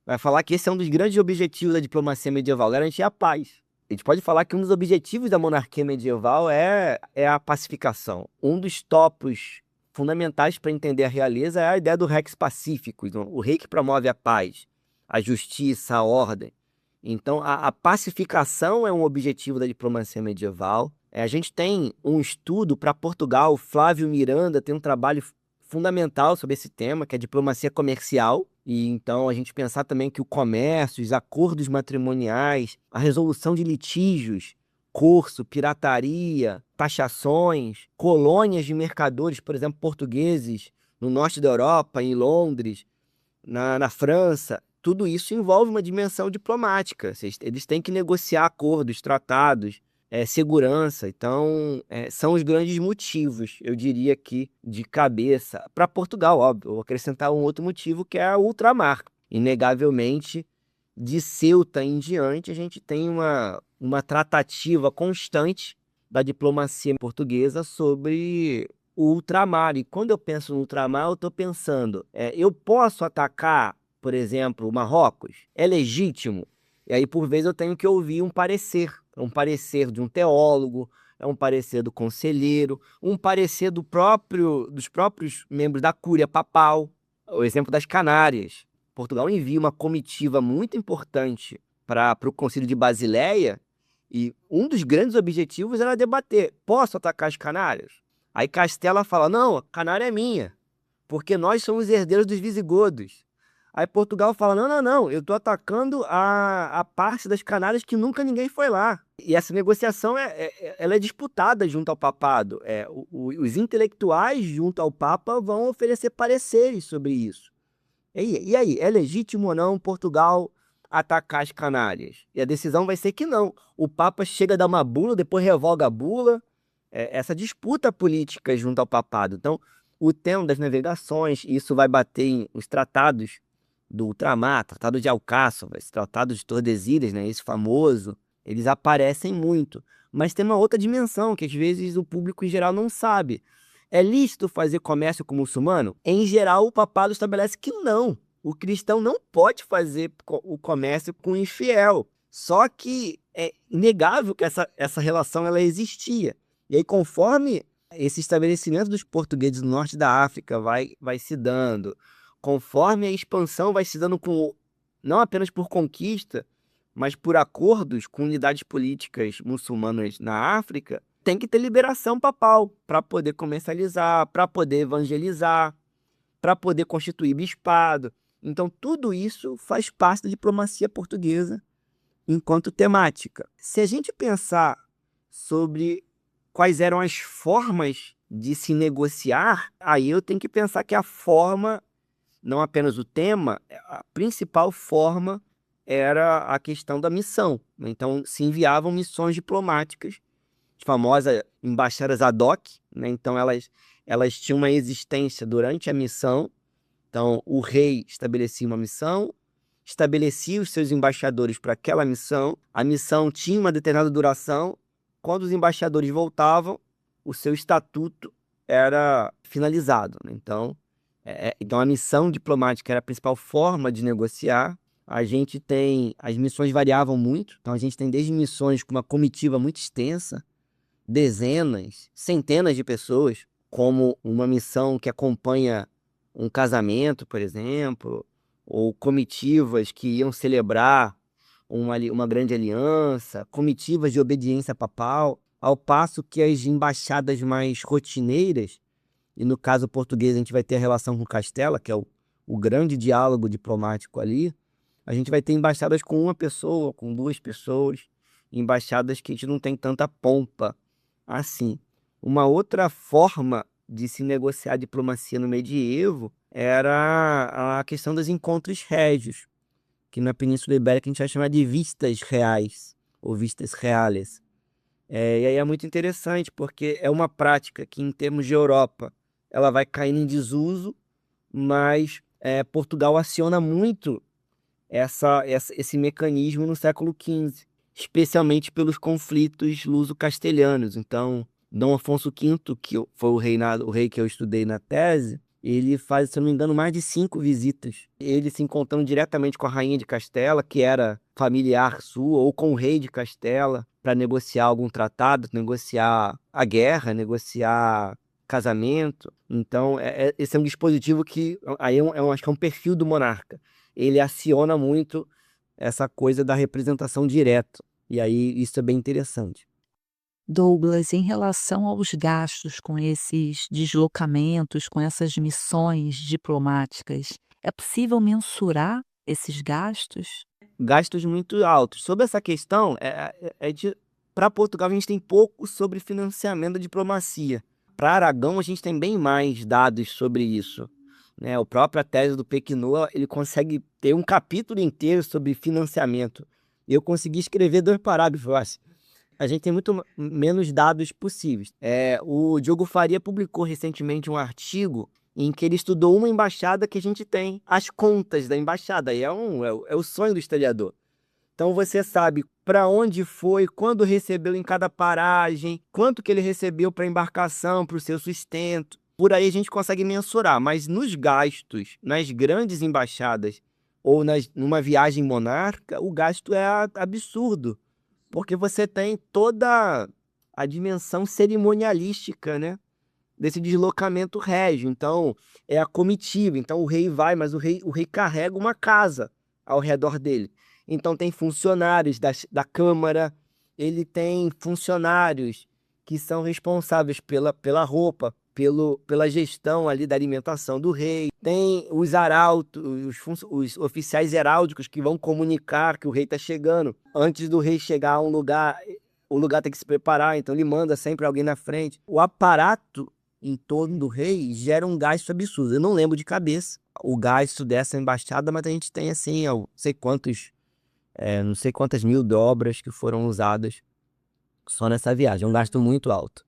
vai falar que esse é um dos grandes objetivos da diplomacia medieval, garantir a paz. A gente pode falar que um dos objetivos da monarquia medieval é a pacificação. Um dos tópicos fundamentais para entender a realeza é a ideia do Rex Pacificus, o rei que promove a paz, a justiça, a ordem. Então, a pacificação é um objetivo da diplomacia medieval. A gente tem um estudo para Portugal, Flávio Miranda tem um trabalho fundamental sobre esse tema, que é a diplomacia comercial. E então a gente pensar também que o comércio, os acordos matrimoniais, a resolução de litígios, curso, pirataria, taxações, colônias de mercadores, por exemplo, portugueses, no norte da Europa, em Londres, na França, tudo isso envolve uma dimensão diplomática. Eles têm que negociar acordos, tratados, segurança. Então, são os grandes motivos, eu diria aqui, de cabeça. Para Portugal, óbvio, vou acrescentar um outro motivo que é o ultramar. Inegavelmente, de Ceuta em diante, a gente tem uma tratativa constante da diplomacia portuguesa sobre o ultramar. E quando eu penso no ultramar, eu estou pensando, eu posso atacar, por exemplo, Marrocos? É legítimo? E aí, por vezes, eu tenho que ouvir um parecer de um teólogo, é um parecer do conselheiro, um parecer dos próprios membros da cúria papal, o exemplo das Canárias. Portugal envia uma comitiva muito importante para o Concílio de Basileia, e um dos grandes objetivos era debater: posso atacar as Canárias? Aí Castela fala: não, a Canária é minha, porque nós somos herdeiros dos visigodos. Aí Portugal fala: não, não, não, eu estou atacando a parte das Canárias que nunca ninguém foi lá. E essa negociação ela é disputada junto ao papado. Os intelectuais junto ao Papa vão oferecer pareceres sobre isso. E aí, é legítimo ou não Portugal atacar as Canárias? E a decisão vai ser que não. O Papa chega a dar uma bula, depois revoga a bula. Essa disputa política junto ao papado. Então, o tema das navegações, isso vai bater em os tratados do ultramar, tratado de Alcáçovas, tratado de Tordesilhas, né, esse famoso, eles aparecem muito. Mas tem uma outra dimensão que às vezes o público em geral não sabe. É lícito fazer comércio com muçulmano? Em geral, o papado estabelece que não. O cristão não pode fazer o comércio com o infiel. Só que é inegável que essa relação ela existia. E aí, conforme esse estabelecimento dos portugueses no norte da África vai se dando, conforme a expansão vai se dando não apenas por conquista, mas por acordos com unidades políticas muçulmanas na África, tem que ter liberação papal para poder comercializar, para poder evangelizar, para poder constituir bispado. Então, tudo isso faz parte da diplomacia portuguesa enquanto temática. Se a gente pensar sobre quais eram as formas de se negociar, aí eu tenho que pensar que a forma, não apenas o tema, a principal forma era a questão da missão. Então, se enviavam missões diplomáticas, as famosas embaixadas ad hoc, né? Então, elas tinham uma existência durante a missão. Então, o rei estabelecia uma missão, estabelecia os seus embaixadores para aquela missão, a missão tinha uma determinada duração. Quando os embaixadores voltavam, o seu estatuto era finalizado, né? Então, a missão diplomática era a principal forma de negociar. As missões variavam muito, então a gente tem desde missões com uma comitiva muito extensa, dezenas, centenas de pessoas, como uma missão que acompanha um casamento, por exemplo, ou comitivas que iam celebrar uma grande aliança, comitivas de obediência papal, ao passo que as embaixadas mais rotineiras, e no caso português a gente vai ter a relação com Castela, que é o grande diálogo diplomático ali, a gente vai ter embaixadas com uma pessoa, com duas pessoas, embaixadas que a gente não tem tanta pompa assim. Uma outra forma de se negociar diplomacia no medievo era a questão dos encontros régios, que na Península Ibérica a gente vai chamar de vistas reais, ou vistas reales. E aí é muito interessante, porque é uma prática que, em termos de Europa, ela vai caindo em desuso, mas Portugal aciona muito esse mecanismo no século XV, especialmente pelos conflitos luso-castelhanos. Então, Dom Afonso V, que foi o rei que eu estudei na tese, ele faz, se eu não me engano, mais de 5 visitas. Ele se encontrando diretamente com a rainha de Castela, que era familiar sua, ou com o rei de Castela, para negociar algum tratado, negociar a guerra, negociar casamento. Então, esse é um dispositivo que aí acho que é um perfil do monarca. Ele aciona muito essa coisa da representação direta. E aí isso é bem interessante. Douglas, em relação aos gastos com esses deslocamentos, com essas missões diplomáticas, é possível mensurar esses gastos? Gastos muito altos. Sobre essa questão, para Portugal a gente tem pouco sobre financiamento da diplomacia. Para Aragão a gente tem bem mais dados sobre isso, né? O próprio a tese do Pequenoa, ele consegue ter um capítulo inteiro sobre financiamento. Eu consegui escrever 2 parágrafos, eu acho. A gente tem muito menos dados possíveis. O Diogo Faria publicou recentemente um artigo em que ele estudou uma embaixada que a gente tem as contas da embaixada. E é o sonho do historiador. Então você sabe para onde foi, quando recebeu em cada paragem, quanto que ele recebeu para embarcação, para o seu sustento. Por aí a gente consegue mensurar, mas nos gastos, nas grandes embaixadas ou numa viagem monarca, o gasto é absurdo, porque você tem toda a dimensão cerimonialística, né, desse deslocamento régio. Então, é a comitiva. Então, o rei vai, mas o rei carrega uma casa ao redor dele. Então, tem funcionários da Câmara, ele tem funcionários que são responsáveis pela roupa, pela gestão ali da alimentação do rei. Tem os arautos, os oficiais heráldicos que vão comunicar que o rei está chegando. Antes do rei chegar a um lugar, o lugar tem que se preparar, então ele manda sempre alguém na frente. O aparato em torno do rei gera um gasto absurdo. Eu não lembro de cabeça o gasto dessa embaixada, mas a gente tem assim, não sei quantas mil dobras que foram usadas só nessa viagem. É um gasto muito alto.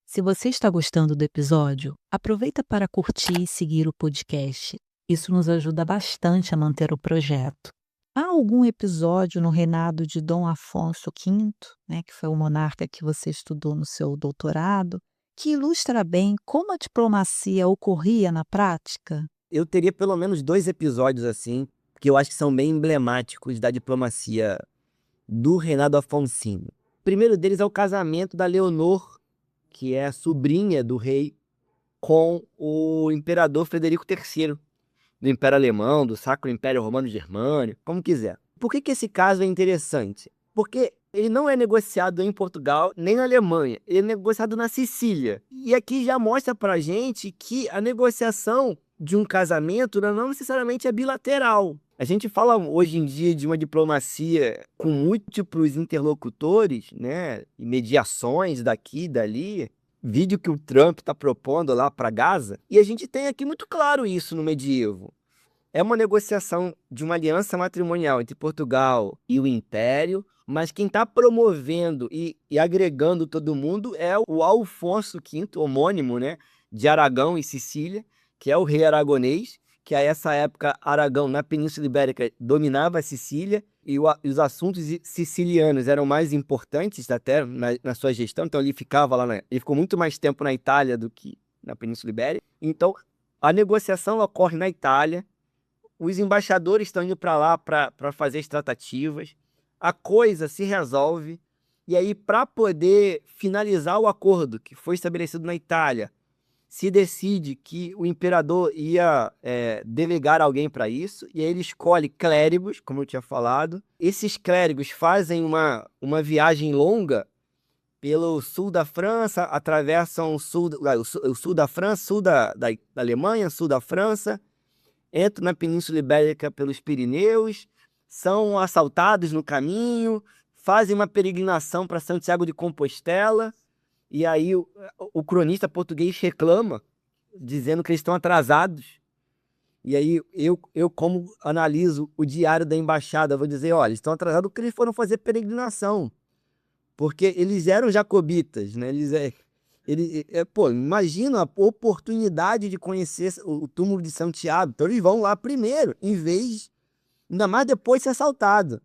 Se você está gostando do episódio, aproveita para curtir e seguir o podcast. Isso nos ajuda bastante a manter o projeto. Há algum episódio no reinado de Dom Afonso V, né, que foi o monarca que você estudou no seu doutorado, que ilustra bem como a diplomacia ocorria na prática? Eu teria pelo menos 2 episódios assim, que eu acho que são bem emblemáticos da diplomacia do reinado afonsino. O primeiro deles é o casamento da Leonor, que é a sobrinha do rei, com o imperador Frederico III, do Império Alemão, do Sacro Império Romano Germânico, como quiser. Por que esse caso é interessante? Porque ele não é negociado em Portugal nem na Alemanha, ele é negociado na Sicília. E aqui já mostra pra gente que a negociação de um casamento não necessariamente é bilateral. A gente fala hoje em dia de uma diplomacia com múltiplos interlocutores, né, e mediações daqui e dali, vídeo que o Trump está propondo lá para Gaza, e a gente tem aqui muito claro isso no medievo. É uma negociação de uma aliança matrimonial entre Portugal e o Império, mas quem está promovendo e agregando todo mundo é o Alfonso V, homônimo, né, de Aragão e Sicília, que é o rei aragonês, que a essa época Aragão, na Península Ibérica, dominava a Sicília, e os assuntos sicilianos eram mais importantes até na sua gestão, então ele ficava lá, ele ficou muito mais tempo na Itália do que na Península Ibérica. Então, a negociação ocorre na Itália, os embaixadores estão indo para lá para fazer as tratativas, a coisa se resolve, e aí, para poder finalizar o acordo que foi estabelecido na Itália, se decide que o imperador ia delegar alguém para isso, e aí ele escolhe clérigos, como eu tinha falado. Esses clérigos fazem uma viagem longa pelo sul da França, atravessam o sul da França, sul da Alemanha, sul da França, entram na Península Ibérica pelos Pirineus, são assaltados no caminho, fazem uma peregrinação para Santiago de Compostela, e aí o cronista português reclama, dizendo que eles estão atrasados. E aí eu como analiso o diário da embaixada, vou dizer, olha, eles estão atrasados porque eles foram fazer peregrinação. Porque eles eram jacobitas, né? Pô, imagina a oportunidade de conhecer o túmulo de Santiago. Então eles vão lá primeiro, ainda mais depois de ser assaltado.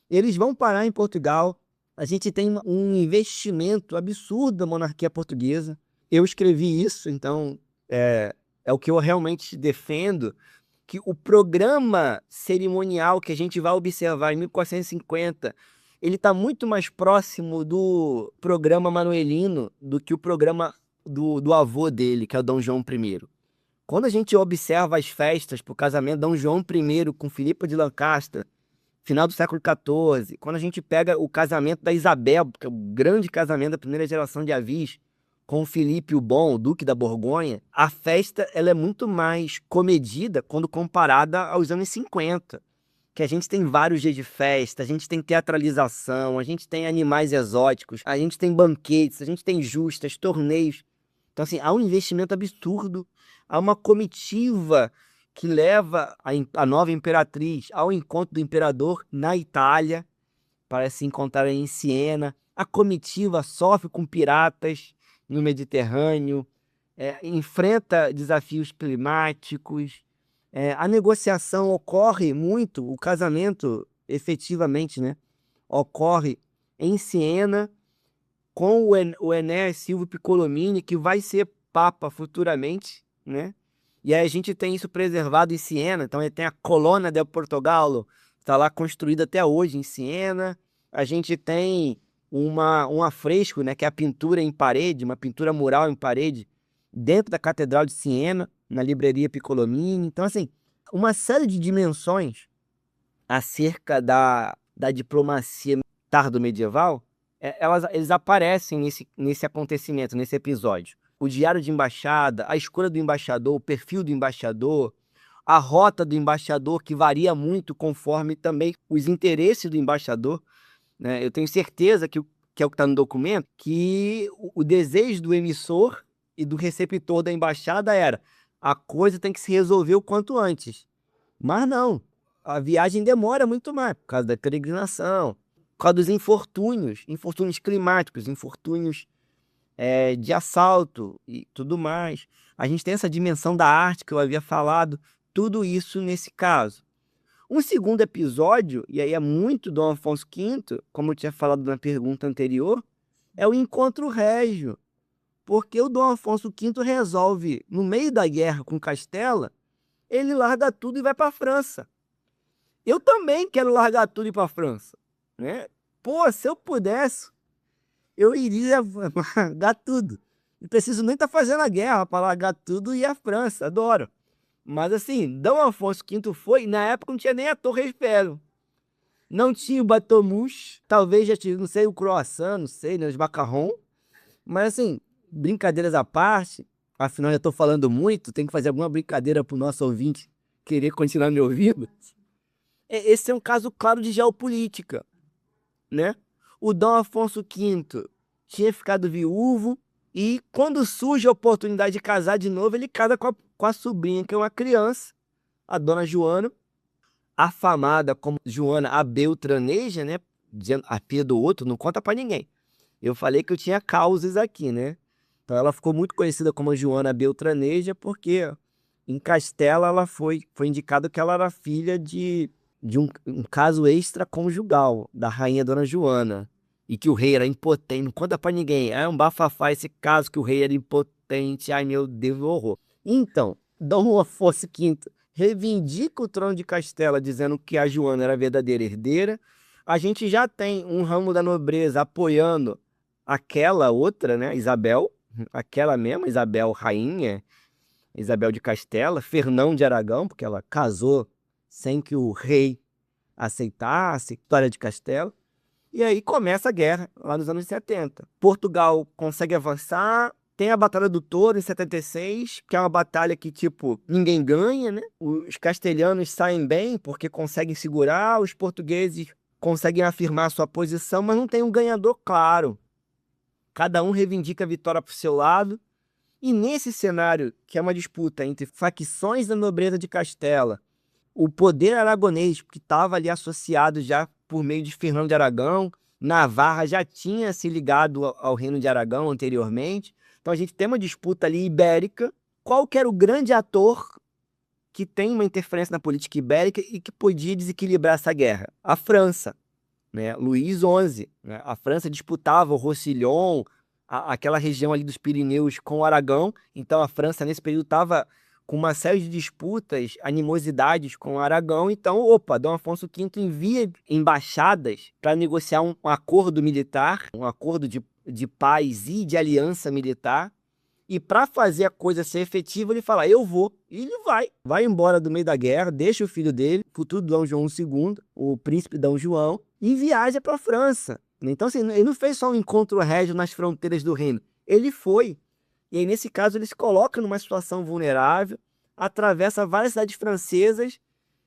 Eles vão parar em Portugal. A gente tem um investimento absurdo da monarquia portuguesa. Eu escrevi isso, então é o que eu realmente defendo, que o programa cerimonial que a gente vai observar em 1450, ele está muito mais próximo do programa manuelino do que o programa do avô dele, que é o Dom João I. Quando a gente observa as festas para o casamento de Dom João I com Filipa de Lancaster, final do século XIV, quando a gente pega o casamento da Isabel, que é o grande casamento da primeira geração de Avis, com o Filipe o Bom, o Duque da Borgonha, a festa ela é muito mais comedida quando comparada aos anos 50, que a gente tem vários dias de festa, a gente tem teatralização, a gente tem animais exóticos, a gente tem banquetes, a gente tem justas, torneios. Então, assim, há um investimento absurdo, há uma comitiva que leva a nova imperatriz ao encontro do imperador na Itália, para se encontrarem em Siena. A comitiva sofre com piratas no Mediterrâneo, enfrenta desafios climáticos, a negociação ocorre muito, o casamento efetivamente, né, ocorre em Siena, com o Enéas Silvio Piccolomini, que vai ser papa futuramente, né? E aí a gente tem isso preservado em Siena, então tem a Colonna del Portogallo, está lá construída até hoje em Siena. A gente tem um afresco, né, que é a pintura em parede, uma pintura mural em parede, dentro da Catedral de Siena, na livraria Piccolomini. Então, assim, uma série de dimensões acerca da diplomacia militar do medieval, eles aparecem nesse acontecimento, nesse episódio. O diário de embaixada, a escolha do embaixador, o perfil do embaixador, a rota do embaixador, que varia muito conforme também os interesses do embaixador, né? Eu tenho certeza que é o que está no documento, que o desejo do emissor e do receptor da embaixada era: a coisa tem que se resolver o quanto antes. Mas não, a viagem demora muito mais, por causa da peregrinação, por causa dos infortúnios climáticos, infortúnios de assalto e tudo mais. A gente tem essa dimensão da arte que eu havia falado, tudo isso nesse caso. Um segundo episódio, e aí é muito Dom Afonso V, como eu tinha falado na pergunta anterior, é o encontro régio. Porque o Dom Afonso V resolve, no meio da guerra com Castela, ele larga tudo e vai para a França. Eu também quero largar tudo e ir para a França, né? Pô, se eu pudesse, eu iria largar tudo. Não preciso nem estar fazendo a guerra para largar tudo e ir à França, adoro. Mas assim, Dom Afonso V foi, na época não tinha nem a Torre Eiffel, não tinha o Bateau Mouche, talvez já tinha, não sei, o croissant, não sei, né, os macarrons. Mas assim, brincadeiras à parte, afinal já estou falando muito, tem que fazer alguma brincadeira para o nosso ouvinte querer continuar me ouvindo. Esse é um caso claro de geopolítica, né? O Dom Afonso V tinha ficado viúvo e quando surge a oportunidade de casar de novo, ele casa com a sobrinha, que é uma criança, a Dona Joana, afamada como Joana a Beltraneja, né? Dizendo a filha do outro, não conta para ninguém. Eu falei que eu tinha causas aqui, né? Então ela ficou muito conhecida como Joana Beltraneja porque em Castela ela foi indicado que ela era filha de um caso extraconjugal da rainha Dona Joana, e que o rei era impotente, não conta pra ninguém, é um bafafá esse caso que o rei era impotente, ai meu Deus, horror. Então, Dom Afonso V reivindica o trono de Castela dizendo que a Joana era a verdadeira herdeira. A gente já tem um ramo da nobreza apoiando aquela outra, né, Isabel, aquela mesma Isabel rainha, Isabel de Castela, Fernão de Aragão, porque ela casou sem que o rei aceitasse, Vitória de Castela. E aí começa a guerra, lá nos anos 70. Portugal consegue avançar, tem a Batalha do Touro, em 76, que é uma batalha que, tipo, ninguém ganha, né? Os castelhanos saem bem porque conseguem segurar, os portugueses conseguem afirmar sua posição, mas não tem um ganhador claro. Cada um reivindica a vitória para o seu lado. E nesse cenário, que é uma disputa entre facções da nobreza de Castela, o poder aragonês, que estava ali associado já por meio de Fernando de Aragão, Navarra já tinha se ligado ao reino de Aragão anteriormente. Então a gente tem uma disputa ali ibérica. Qual que era o grande ator que tem uma interferência na política ibérica e que podia desequilibrar essa guerra? A França, né? Luís XI, né? A França disputava o Roussillon, aquela região ali dos Pirineus com o Aragão. Então a França nesse período estava com uma série de disputas, animosidades com o Aragão. Então, Dom Afonso V envia embaixadas para negociar um acordo militar, um acordo de paz e de aliança militar. E para fazer a coisa ser efetiva, ele fala: eu vou. E ele vai embora do meio da guerra, deixa o filho dele, futuro Dom João II, o príncipe Dom João, e viaja para a França. Então, assim, ele não fez só um encontro régio nas fronteiras do reino, ele foi. E aí, nesse caso, ele se coloca numa situação vulnerável, atravessa várias cidades francesas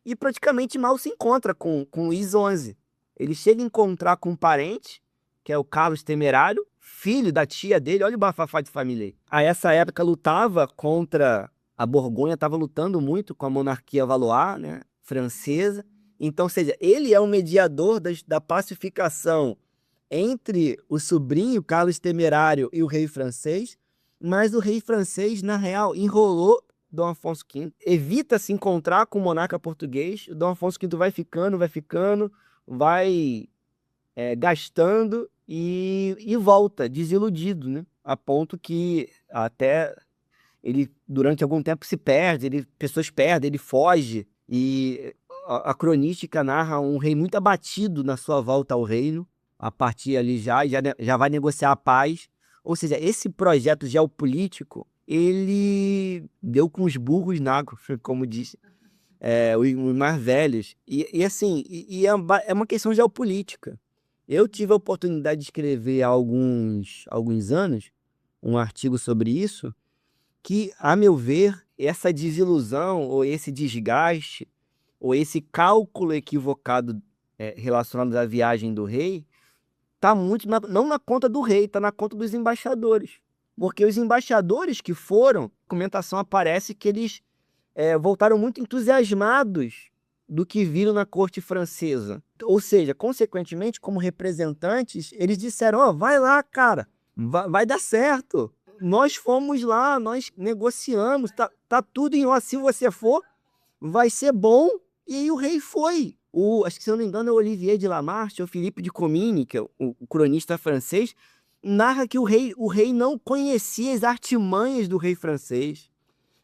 e praticamente mal se encontra com Luís XI. Ele chega a encontrar com um parente, que é o Carlos Temerário, filho da tia dele. Olha o bafafá de família aí. A essa época lutava contra a Borgonha, estava lutando muito com a monarquia Valois, né, francesa. Então, ou seja, ele é o mediador da pacificação entre o sobrinho Carlos Temerário e o rei francês. Mas o rei francês, na real, enrolou Dom Afonso V. Evita se encontrar com o monarca português. O Dom Afonso V vai gastando e volta desiludido, né? A ponto que até ele, durante algum tempo, se perde, pessoas perdem, ele foge. E a cronística narra um rei muito abatido na sua volta ao reino. A partir ali já vai negociar a paz. Ou seja, esse projeto geopolítico ele deu com os burros na água, como disse, os mais velhos. É uma questão geopolítica. Eu tive a oportunidade de escrever há alguns anos um artigo sobre isso, que, a meu ver, essa desilusão ou esse desgaste ou esse cálculo equivocado relacionado à viagem do rei está muito não na conta do rei, está na conta dos embaixadores. Porque os embaixadores que foram, documentação aparece que eles voltaram muito entusiasmados do que viram na corte francesa. Ou seja, consequentemente, como representantes, eles disseram: ó, vai lá, cara, vai dar certo. Nós fomos lá, nós negociamos, tá tudo em ordem. Se você for, vai ser bom. E aí o rei foi. Acho que, se eu não me engano, é o Olivier de Lamarche, ou Philippe de Comines, que é o cronista francês, narra que o rei não conhecia as artimanhas do rei francês,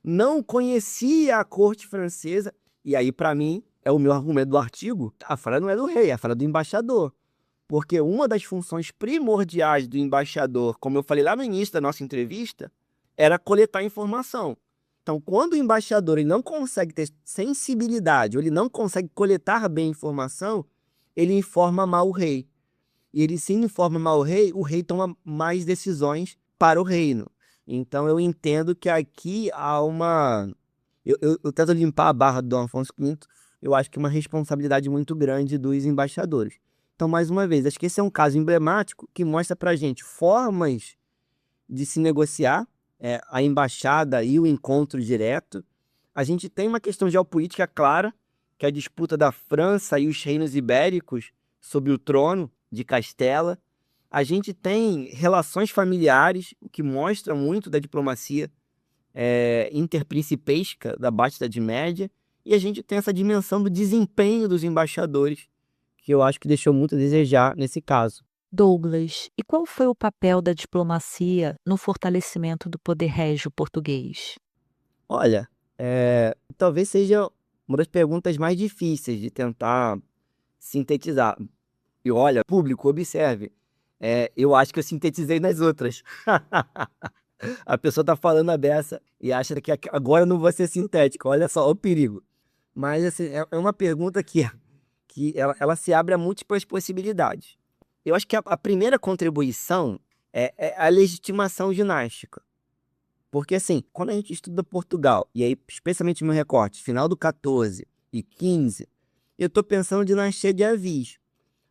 não conhecia a corte francesa. E aí, para mim, é o meu argumento do artigo, a falha não é do rei, a falha é do embaixador. Porque uma das funções primordiais do embaixador, como eu falei lá no início da nossa entrevista, era coletar informação. Então, quando o embaixador ele não consegue ter sensibilidade, ou ele não consegue coletar bem informação, ele informa mal o rei. E ele, se informa mal o rei toma mais decisões para o reino. Então, eu entendo que aqui há uma... Eu tento limpar a barra do Dom Afonso V, eu acho que é uma responsabilidade muito grande dos embaixadores. Então, mais uma vez, acho que esse é um caso emblemático que mostra para a gente formas de se negociar, a embaixada e o encontro direto. A gente tem uma questão geopolítica clara, que é a disputa da França e os reinos ibéricos sobre o trono de Castela. A gente tem relações familiares, o que mostra muito da diplomacia interprincipesca da Baixa Idade Média. E a gente tem essa dimensão do desempenho dos embaixadores, que eu acho que deixou muito a desejar nesse caso. Douglas, e qual foi o papel da diplomacia no fortalecimento do poder régio português? Olha, talvez seja uma das perguntas mais difíceis de tentar sintetizar. E olha, público, observe, eu acho que eu sintetizei nas outras. A pessoa está falando a beça e acha que agora eu não vou ser sintético. Olha só o perigo. Mas assim, é uma pergunta que ela se abre a múltiplas possibilidades. Eu acho que a primeira contribuição é a legitimação dinástica. Porque, assim, quando a gente estuda Portugal, e aí, especialmente no meu recorte, final do 14 e 15, eu estou pensando na dinastia de Avis.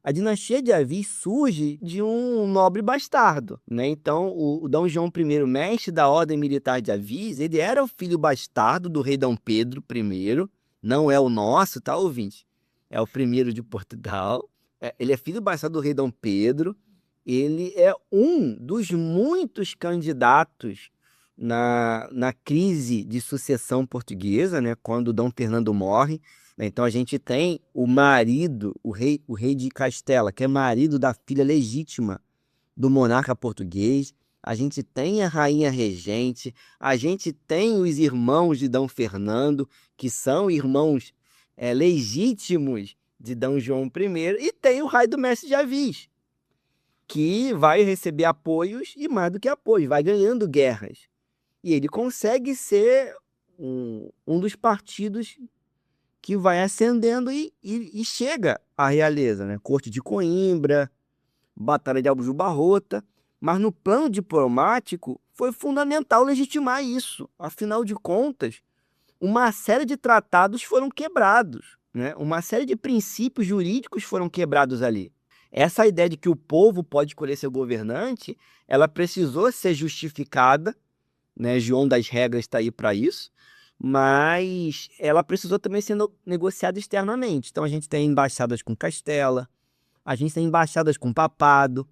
A dinastia de Avis surge de um nobre bastardo, né? Então, o Dom João I, mestre da Ordem Militar de Avis, ele era o filho bastardo do rei Dom Pedro I, não é o nosso, tá, ouvinte? É o primeiro de Portugal. Ele é filho bastardo do rei Dom Pedro. Ele é um dos muitos candidatos na crise de sucessão portuguesa, né? Quando Dom Fernando morre. Então a gente tem o marido, o rei de Castela, que é marido da filha legítima do monarca português. A gente tem a rainha regente, a gente tem os irmãos de Dom Fernando, que são irmãos legítimos de Dom João I, e tem o rei do mestre de Avis, que vai receber apoios e, mais do que apoios, vai ganhando guerras. E ele consegue ser um dos partidos que vai ascendendo e chega à realeza, né? Corte de Coimbra, Batalha de Aljubarrota. Mas no plano diplomático foi fundamental legitimar isso. Afinal de contas, uma série de tratados foram quebrados, né? Uma série de princípios jurídicos foram quebrados ali. Essa ideia de que o povo pode escolher seu governante, ela precisou ser justificada, né? João das Regras está aí para isso, mas ela precisou também ser negociada externamente. Então a gente tem embaixadas com Castela, a gente tem embaixadas com Papado,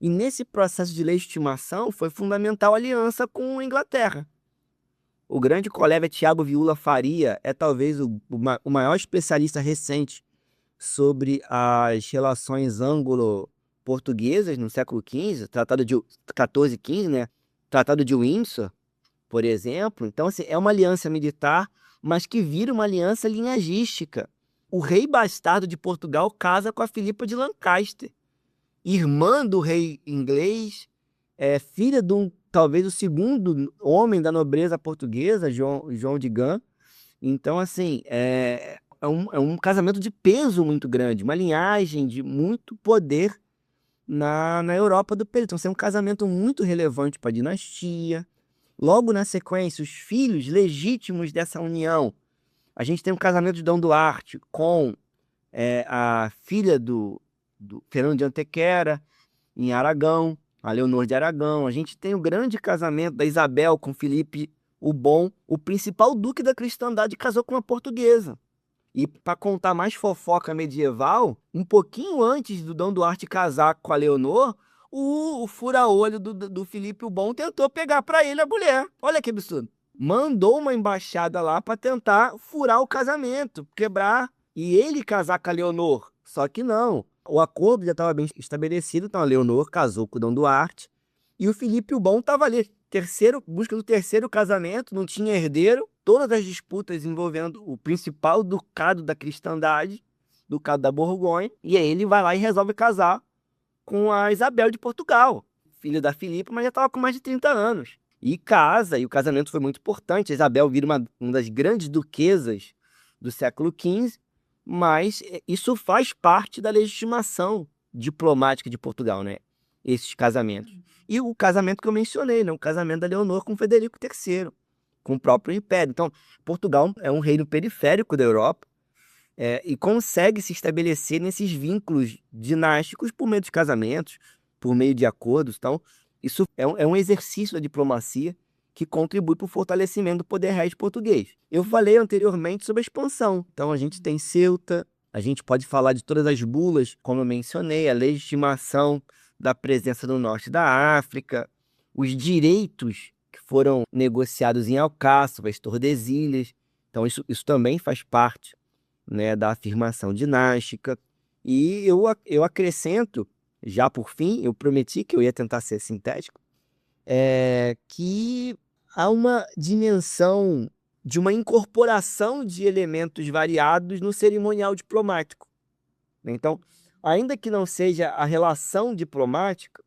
e nesse processo de legitimação foi fundamental a aliança com a Inglaterra. O grande colega Tiago Viúla Faria é talvez o maior especialista recente sobre as relações anglo-portuguesas no século XV, Tratado de 14 e 15, né? Tratado de Windsor, por exemplo. Então, assim, é uma aliança militar, mas que vira uma aliança linhagística. O rei bastardo de Portugal casa com a Filipa de Lancaster, irmã do rei inglês, filha de um talvez o segundo homem da nobreza portuguesa, João de Gand. Então, assim, é um casamento de peso muito grande, uma linhagem de muito poder na Europa do período. Então, é um casamento muito relevante para a dinastia. Logo na sequência, os filhos legítimos dessa união. A gente tem um casamento de Dom Duarte com a filha do Fernando de Antequera, em Aragão, a Leonor de Aragão. A gente tem o grande casamento da Isabel com Filipe o Bom, o principal duque da cristandade, casou com uma portuguesa. E para contar mais fofoca medieval, um pouquinho antes do Dom Duarte casar com a Leonor, o fura-olho do Filipe o Bom tentou pegar para ele a mulher. Olha que absurdo. Mandou uma embaixada lá para tentar furar o casamento, quebrar e ele casar com a Leonor. Só que não. O acordo já estava bem estabelecido, então a Leonor casou com o Dom Duarte e o Filipe o Bom estava ali, busca do terceiro casamento, não tinha herdeiro, todas as disputas envolvendo o principal ducado da cristandade, ducado da Borgonha, e aí ele vai lá e resolve casar com a Isabel de Portugal, filha da Filipe, mas já estava com mais de 30 anos. E casa, e o casamento foi muito importante. A Isabel vira uma das grandes duquesas do século XV, mas isso faz parte da legitimação diplomática de Portugal, né? Esses casamentos. E o casamento que eu mencionei, né? O casamento da Leonor com Frederico III, com o próprio Império. Então, Portugal é um reino periférico da Europa, e consegue se estabelecer nesses vínculos dinásticos por meio dos casamentos, por meio de acordos. Então, isso é um exercício da diplomacia que contribui para o fortalecimento do poder real português. Eu falei anteriormente sobre a expansão. Então, a gente tem Ceuta, a gente pode falar de todas as bulas, como eu mencionei, a legitimação da presença no norte da África, os direitos que foram negociados em Alcáçovas, Tordesilhas. Então, isso também faz parte, né, da afirmação dinástica. E eu acrescento, já por fim, eu prometi que eu ia tentar ser sintético, que há uma dimensão de uma incorporação de elementos variados no cerimonial diplomático. Então, ainda que não seja a relação diplomática,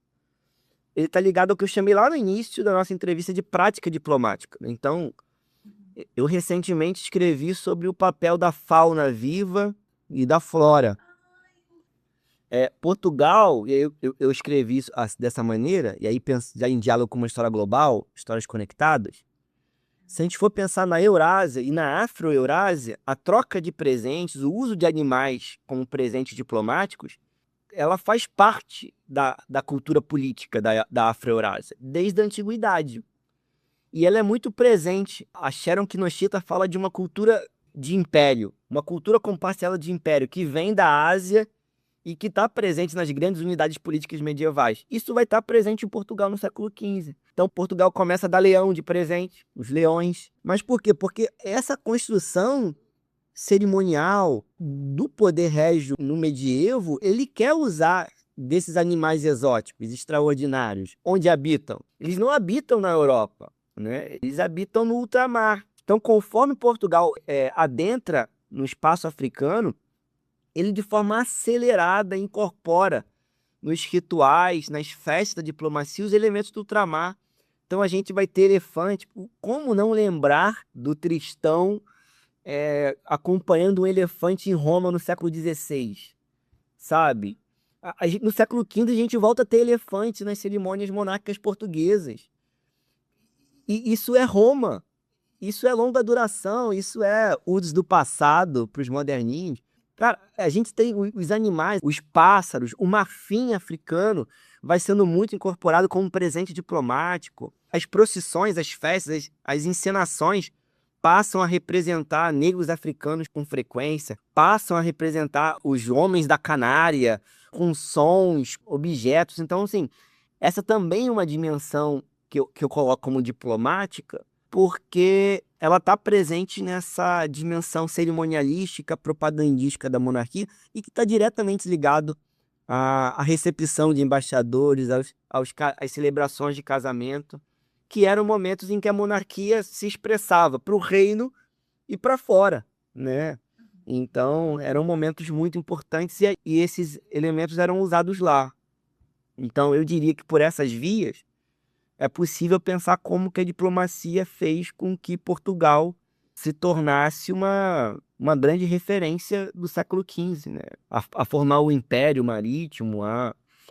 ele está ligado ao que eu chamei lá no início da nossa entrevista de prática diplomática. Então, eu recentemente escrevi sobre o papel da fauna viva e da flora. Portugal, e aí eu escrevi isso dessa maneira, e aí já em diálogo com uma história global, histórias conectadas. Se a gente for pensar na Eurásia e na Afro-Eurásia, a troca de presentes, o uso de animais como presentes diplomáticos, ela faz parte da cultura política da Afro-Eurásia, desde a antiguidade. E ela é muito presente. A Sharon Kinoshita fala de uma cultura de império, uma cultura com parcela de império, que vem da Ásia e que está presente nas grandes unidades políticas medievais. Isso vai estar presente em Portugal no século XV. Então, Portugal começa a dar leão de presente, os leões. Mas por quê? Porque essa construção cerimonial do poder régio no medievo, ele quer usar desses animais exóticos, extraordinários, onde habitam. Eles não habitam na Europa, né? Eles habitam no ultramar. Então, conforme Portugal adentra no espaço africano, ele de forma acelerada incorpora nos rituais, nas festas da diplomacia, os elementos do ultramar. Então a gente vai ter elefante. Como não lembrar do Tristão acompanhando um elefante em Roma no século XVI? Sabe? No século XV a gente volta a ter elefante nas cerimônias monárquicas portuguesas. E isso é Roma. Isso é longa duração, isso é usos do passado para os moderninhos. Cara, a gente tem os animais, os pássaros, o marfim africano vai sendo muito incorporado como presente diplomático. As procissões, as festas, as encenações passam a representar negros africanos com frequência, passam a representar os homens da Canária com sons, objetos. Então, assim, essa também é uma dimensão que eu coloco como diplomática, porque ela está presente nessa dimensão cerimonialística, propagandística da monarquia e que está diretamente ligado à recepção de embaixadores, às celebrações de casamento, que eram momentos em que a monarquia se expressava para o reino e para fora, né? Então, eram momentos muito importantes e esses elementos eram usados lá. Então, eu diria que por essas vias, é possível pensar como que a diplomacia fez com que Portugal se tornasse uma grande referência do século XV, né? A formar o Império Marítimo,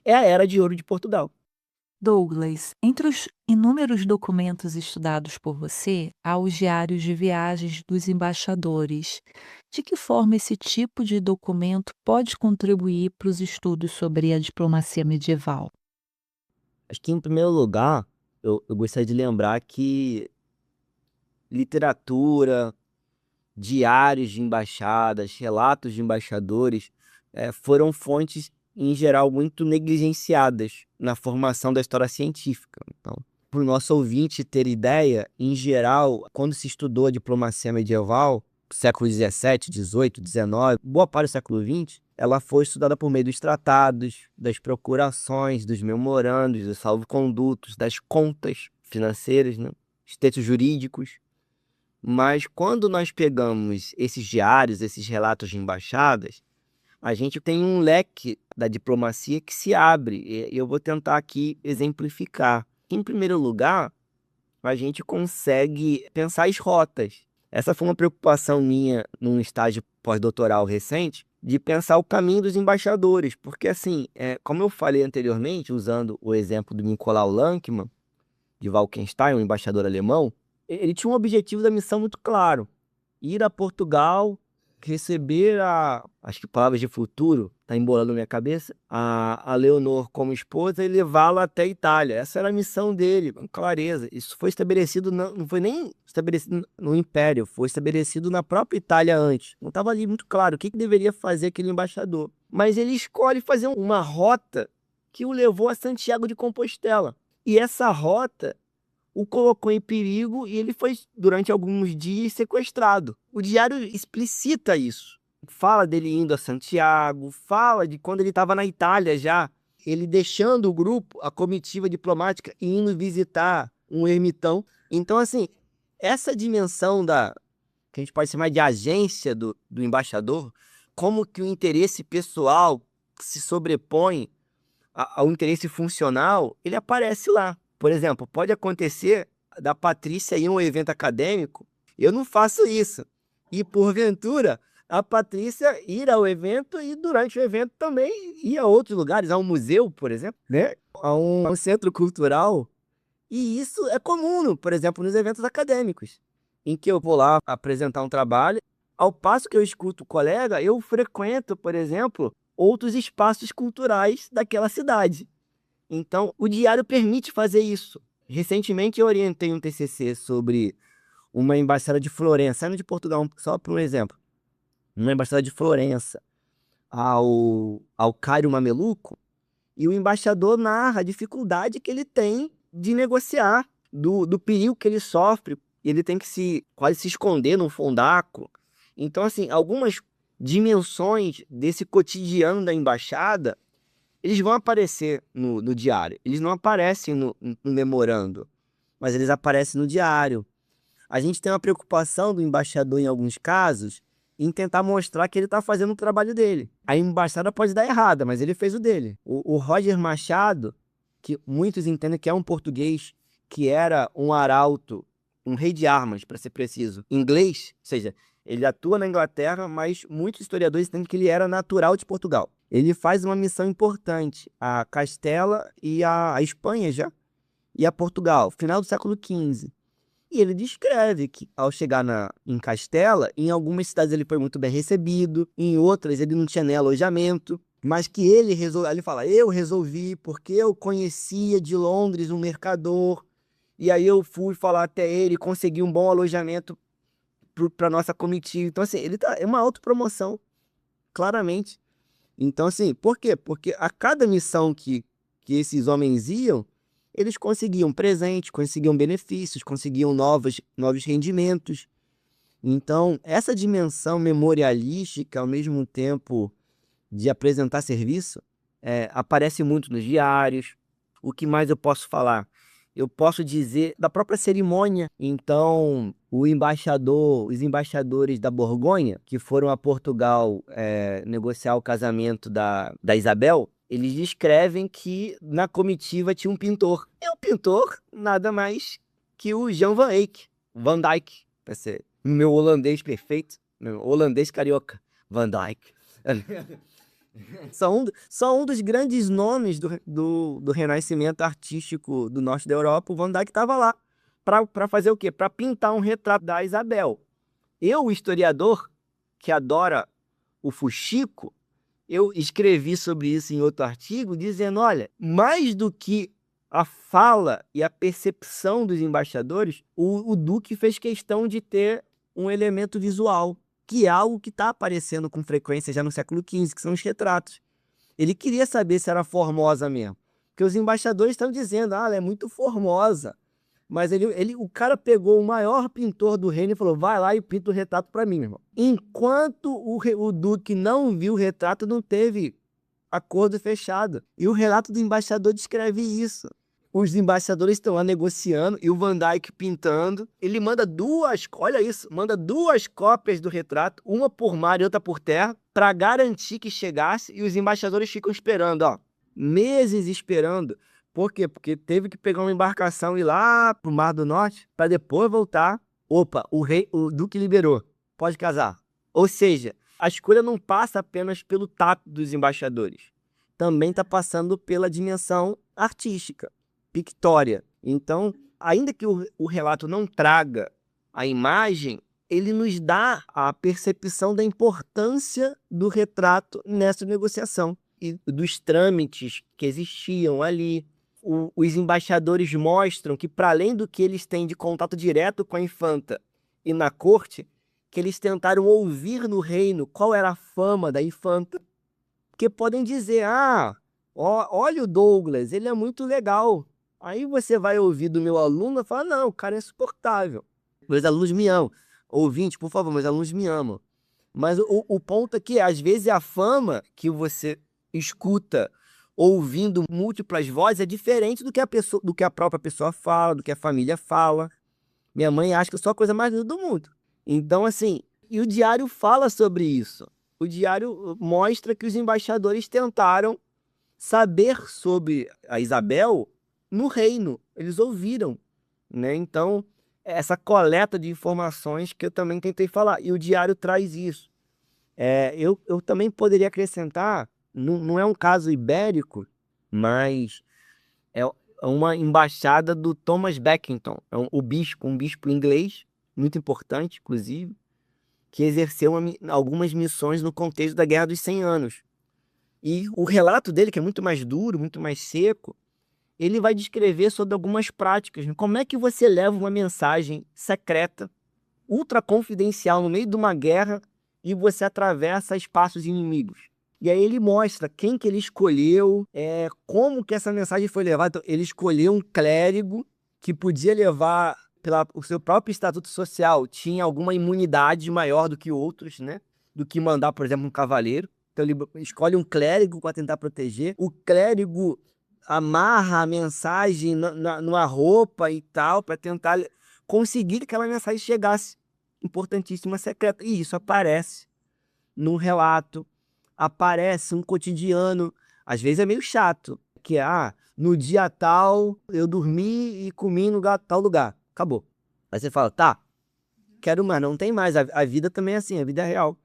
é a Era de Ouro de Portugal. Douglas, entre os inúmeros documentos estudados por você, há os diários de viagens dos embaixadores. De que forma esse tipo de documento pode contribuir para os estudos sobre a diplomacia medieval? Acho que, em primeiro lugar, eu gostaria de lembrar que literatura, diários de embaixadas, relatos de embaixadores, foram fontes, em geral, muito negligenciadas na formação da história científica. Então, para o nosso ouvinte ter ideia, em geral, quando se estudou a diplomacia medieval, século XVII, XVIII, XIX, boa parte do século XX, ela foi estudada por meio dos tratados, das procurações, dos memorandos, dos salvo-condutos, das contas financeiras, né? Os textos jurídicos. Mas quando nós pegamos esses diários, esses relatos de embaixadas, a gente tem um leque da diplomacia que se abre. E eu vou tentar aqui exemplificar. Em primeiro lugar, a gente consegue pensar as rotas. Essa foi uma preocupação minha num estágio pós-doutoral recente, de pensar o caminho dos embaixadores. Porque, assim, como eu falei anteriormente, usando o exemplo do Nicolau Lankmann, de Wallenstein, um embaixador alemão, ele tinha um objetivo da missão muito claro: ir a Portugal, receber acho que palavras de futuro, tá embolando na minha cabeça, a Leonor como esposa e levá-la até a Itália. Essa era a missão dele, com clareza. Isso foi estabelecido, não foi nem estabelecido no Império, foi estabelecido na própria Itália antes. Não estava ali muito claro o que deveria fazer aquele embaixador. Mas ele escolhe fazer uma rota que o levou a Santiago de Compostela. E essa rota o colocou em perigo e ele foi, durante alguns dias, sequestrado. O diário explicita isso. Fala dele indo a Santiago, fala de quando ele estava na Itália já, ele deixando o grupo, a comitiva diplomática, e indo visitar um ermitão. Então, assim, essa dimensão que a gente pode chamar de agência do embaixador, como que o interesse pessoal se sobrepõe ao interesse funcional, ele aparece lá. Por exemplo, pode acontecer da Patrícia ir a um evento acadêmico, eu não faço isso. E, porventura, a Patrícia ir ao evento e, durante o evento, também ir a outros lugares, a um museu, por exemplo, né? A um centro cultural. E isso é comum, por exemplo, nos eventos acadêmicos, em que eu vou lá apresentar um trabalho, ao passo que eu escuto o colega, eu frequento, por exemplo, outros espaços culturais daquela cidade. Então, o diário permite fazer isso. Recentemente, eu orientei um TCC sobre uma embaixada de Florença, saindo de Portugal, só por um exemplo. Uma embaixada de Florença ao Cário Mameluco, e o embaixador narra a dificuldade que ele tem de negociar, do perigo que ele sofre. Ele tem que quase se esconder num fundaco. Então, assim, algumas dimensões desse cotidiano da embaixada, eles vão aparecer no diário. Eles não aparecem no memorando, mas eles aparecem no diário. A gente tem uma preocupação do embaixador, em alguns casos, em tentar mostrar que ele está fazendo o trabalho dele. A embaixada pode dar errada, mas ele fez o dele. O Roger Machado, que muitos entendem que é um português, que era um arauto, um rei de armas, para ser preciso, inglês, ou seja, ele atua na Inglaterra, mas muitos historiadores entendem que ele era natural de Portugal. Ele faz uma missão importante a Castela e a Espanha já, e a Portugal, final do século XV. E ele descreve que, ao chegar em Castela, em algumas cidades ele foi muito bem recebido, em outras ele não tinha nem alojamento, mas que ele fala, eu resolvi porque eu conhecia de Londres um mercador, e aí eu fui falar até ele, consegui um bom alojamento para nossa comitiva. Então, assim, é uma autopromoção, claramente. Então, assim, por quê? Porque a cada missão que esses homens iam, eles conseguiam presentes, conseguiam benefícios, conseguiam novos rendimentos. Então, essa dimensão memorialística, ao mesmo tempo de apresentar serviço, aparece muito nos diários. O que mais eu posso falar? Eu posso dizer da própria cerimônia. Então, os embaixadores da Borgonha, que foram a Portugal negociar o casamento da Isabel, eles descrevem que na comitiva tinha um pintor. E o pintor, nada mais que o Jan van Eyck. Van Dyck, para ser meu holandês perfeito, meu holandês carioca, Van Dyck. Só um dos grandes nomes do renascimento artístico do norte da Europa. O Van Dyck estava lá para fazer o quê? Para pintar um retrato da Isabel. Eu, o historiador, que adora o fuxico, eu escrevi sobre isso em outro artigo, dizendo, olha, mais do que a fala e a percepção dos embaixadores, o Duque fez questão de ter um elemento visual, que é algo que está aparecendo com frequência já no século XV, que são os retratos. Ele queria saber se era formosa mesmo, porque os embaixadores estão dizendo, ela é muito formosa. Mas o cara pegou o maior pintor do reino e falou, vai lá e pinta o retrato para mim, meu irmão. Enquanto o Duque não viu o retrato, não teve acordo fechado. E o relato do embaixador descreve isso. Os embaixadores estão lá negociando e o Van Dyck pintando. Ele manda olha isso, manda 2 cópias do retrato, uma por mar e outra por terra, para garantir que chegasse, e os embaixadores ficam esperando, ó, meses esperando. Por quê? Porque teve que pegar uma embarcação e ir lá pro Mar do Norte para depois voltar. Opa, o Duque liberou, pode casar. Ou seja, a escolha não passa apenas pelo tato dos embaixadores, também está passando pela dimensão artística, pictória. Então, ainda que o relato não traga a imagem, ele nos dá a percepção da importância do retrato nessa negociação e dos trâmites que existiam ali. Os embaixadores mostram que, para além do que eles têm de contato direto com a infanta e na corte, que eles tentaram ouvir no reino qual era a fama da infanta. Porque podem dizer, olha o Douglas, ele é muito legal. Aí você vai ouvir do meu aluno e fala, não, o cara é insuportável. Meus alunos me amam. Ouvinte, por favor, meus alunos me amam. Mas o ponto é que, às vezes, a fama que você escuta ouvindo múltiplas vozes é diferente do que a própria pessoa fala, do que a família fala. Minha mãe acha que eu sou a coisa mais linda do mundo. Então, assim, e o diário fala sobre isso. O diário mostra que os embaixadores tentaram saber sobre a Isabel no reino. Eles ouviram, né? Então, essa coleta de informações que eu também tentei falar. E o diário traz isso. Eu também poderia acrescentar, não é um caso ibérico, mas é uma embaixada do Thomas Beckington, um bispo inglês, muito importante, inclusive, que exerceu algumas missões no contexto da Guerra dos 100 Anos. E o relato dele, que é muito mais duro, muito mais seco, ele vai descrever sobre algumas práticas. Como é que você leva uma mensagem secreta, ultra confidencial, no meio de uma guerra, e você atravessa espaços inimigos? E aí ele mostra quem que ele escolheu, como que essa mensagem foi levada. Então, ele escolheu um clérigo que podia levar o seu próprio estatuto social, tinha alguma imunidade maior do que outros, né? Do que mandar, por exemplo, um cavaleiro. Então ele escolhe um clérigo para tentar proteger. O clérigo amarra a mensagem numa roupa e tal, para tentar conseguir que aquela mensagem chegasse. Importantíssima, secreta. E isso aparece no relato. Aparece um cotidiano, às vezes é meio chato, que no dia tal eu dormi e comi no tal lugar. Acabou. Aí você fala, tá, quero mais, não tem mais. A vida também é assim, a vida é real. O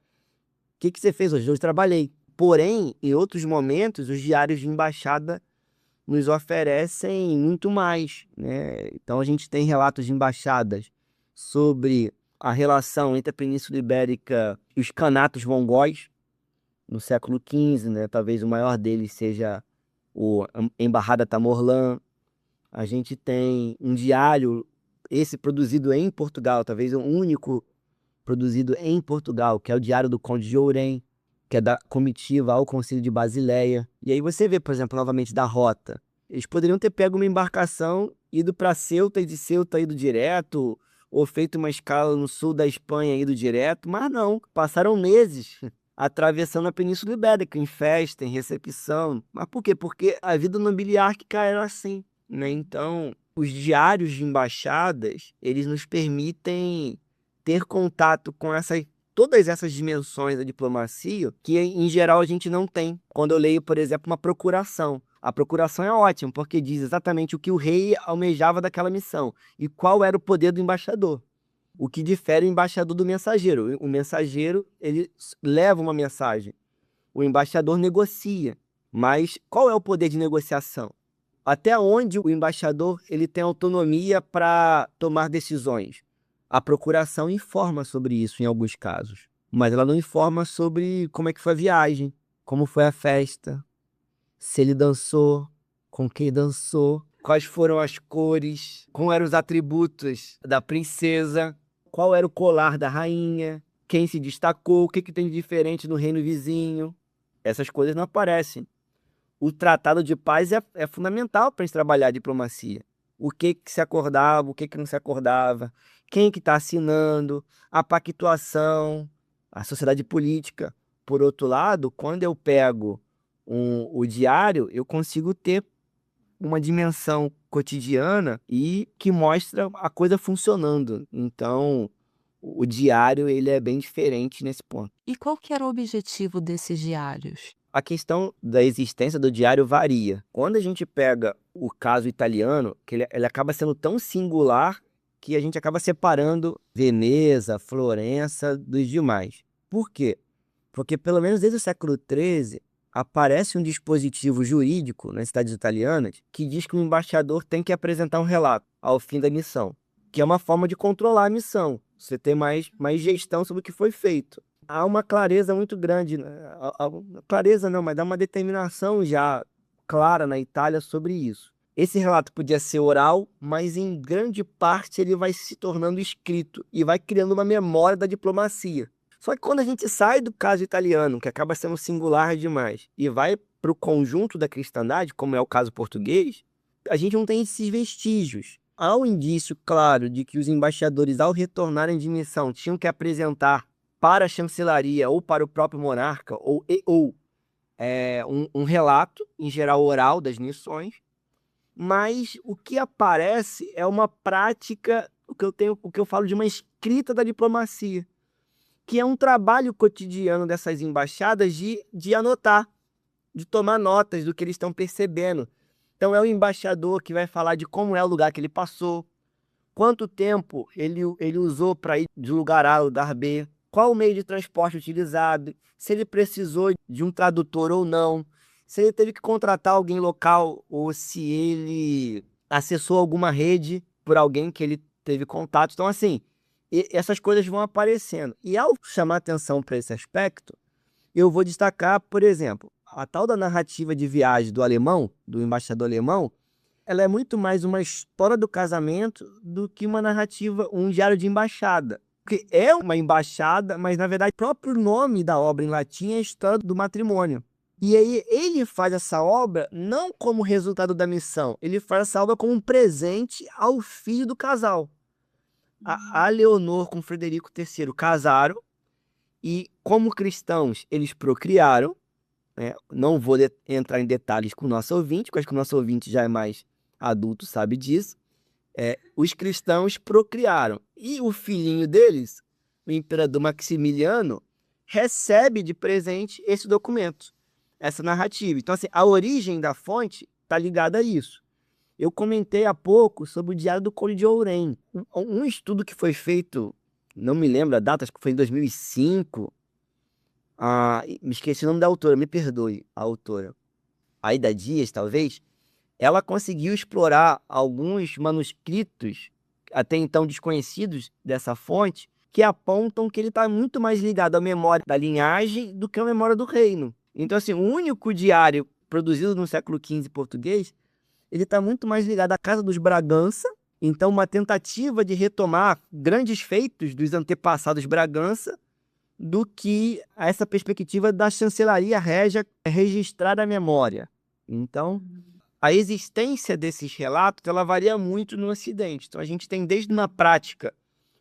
que você fez hoje? Hoje trabalhei. Porém, em outros momentos, os diários de embaixada nos oferecem muito mais, né? Então a gente tem relatos de embaixadas sobre a relação entre a Península Ibérica e os canatos mongóis, no século XV, né? Talvez o maior deles seja o Embarrada Tamorlã. A gente tem um diário, esse produzido em Portugal, talvez o único produzido em Portugal, que é o Diário do Conde de Ourém, que é da comitiva ao Concílio de Basileia. E aí você vê, por exemplo, novamente da rota. Eles poderiam ter pego uma embarcação, ido para Ceuta e de Ceuta ido direto, ou feito uma escala no sul da Espanha ido direto, mas não, passaram meses atravessando a Península Ibérica, em festa, em recepção. Mas por quê? Porque a vida nobiliárquica era assim, né? Então, os diários de embaixadas, eles nos permitem ter contato com todas essas dimensões da diplomacia que, em geral, a gente não tem. Quando eu leio, por exemplo, uma procuração. A procuração é ótima, porque diz exatamente o que o rei almejava daquela missão e qual era o poder do embaixador. O que difere o embaixador do mensageiro. O mensageiro, ele leva uma mensagem. O embaixador negocia. Mas qual é o poder de negociação? Até onde o embaixador ele tem autonomia para tomar decisões? A procuração informa sobre isso em alguns casos, mas ela não informa sobre como é que foi a viagem, como foi a festa, se ele dançou, com quem dançou, quais foram as cores, como eram os atributos da princesa, qual era o colar da rainha, quem se destacou, o que tem de diferente no reino vizinho. Essas coisas não aparecem. O tratado de paz é fundamental para a gente trabalhar a diplomacia. O que se acordava, o que não se acordava, quem que está assinando, a pactuação, a sociedade política. Por outro lado, quando eu pego o diário, eu consigo ter uma dimensão cotidiana e que mostra a coisa funcionando. Então, o diário ele é bem diferente nesse ponto. E qual que era o objetivo desses diários? A questão da existência do diário varia. Quando a gente pega o caso italiano, que ele acaba sendo tão singular que a gente acaba separando Veneza, Florença dos demais. Por quê? Porque pelo menos desde o século XIII aparece um dispositivo jurídico nas cidades italianas que diz que o embaixador tem que apresentar um relato ao fim da missão, que é uma forma de controlar a missão. Você ter mais gestão sobre o que foi feito. Há uma clareza muito grande, né? Clareza não, mas dá uma determinação já clara na Itália sobre isso. Esse relato podia ser oral, mas em grande parte ele vai se tornando escrito e vai criando uma memória da diplomacia. Só que quando a gente sai do caso italiano, que acaba sendo singular demais, e vai para o conjunto da cristandade, como é o caso português, a gente não tem esses vestígios. Há um indício claro de que os embaixadores, ao retornarem de missão, tinham que apresentar para a chancelaria ou para o próprio monarca, um relato, em geral oral, das missões, mas o que aparece é uma prática, o que eu falo de uma escrita da diplomacia, que é um trabalho cotidiano dessas embaixadas de anotar, de tomar notas do que eles estão percebendo. Então é o embaixador que vai falar de como é o lugar que ele passou, quanto tempo ele usou para ir de lugar A ao lugar B, qual o meio de transporte utilizado, se ele precisou de um tradutor ou não, se ele teve que contratar alguém local ou se ele acessou alguma rede por alguém que ele teve contato. Então, assim, essas coisas vão aparecendo. E ao chamar atenção para esse aspecto, eu vou destacar, por exemplo, a tal da narrativa de viagem do alemão, do embaixador alemão, ela é muito mais uma história do casamento do que uma narrativa, um diário de embaixada. Porque é uma embaixada, mas na verdade o próprio nome da obra em latim é a história do matrimônio. E aí ele faz essa obra não como resultado da missão, ele faz essa obra como um presente ao filho do casal. A Leonor com Frederico III casaram e, como cristãos, eles procriaram, né? Não vou entrar em detalhes com o nosso ouvinte, porque acho que o nosso ouvinte já é mais adulto, sabe disso. Os cristãos procriaram. E o filhinho deles, o imperador Maximiliano, recebe de presente esse documento, essa narrativa. Então, assim, a origem da fonte está ligada a isso. Eu comentei há pouco sobre o Diário do Conde de Ourém. Um estudo que foi feito, não me lembro a data, acho que foi em 2005. Me esqueci o nome da autora, me perdoe a autora. Aida Dias, talvez. Ela conseguiu explorar alguns manuscritos, até então desconhecidos dessa fonte, que apontam que ele está muito mais ligado à memória da linhagem do que à memória do reino. Então, assim, o único diário produzido no século XV português, ele está muito mais ligado à Casa dos Bragança, então uma tentativa de retomar grandes feitos dos antepassados Bragança, do que a essa perspectiva da chancelaria régia registrar a memória. Então, a existência desses relatos, ela varia muito no Ocidente. Então, a gente tem desde uma prática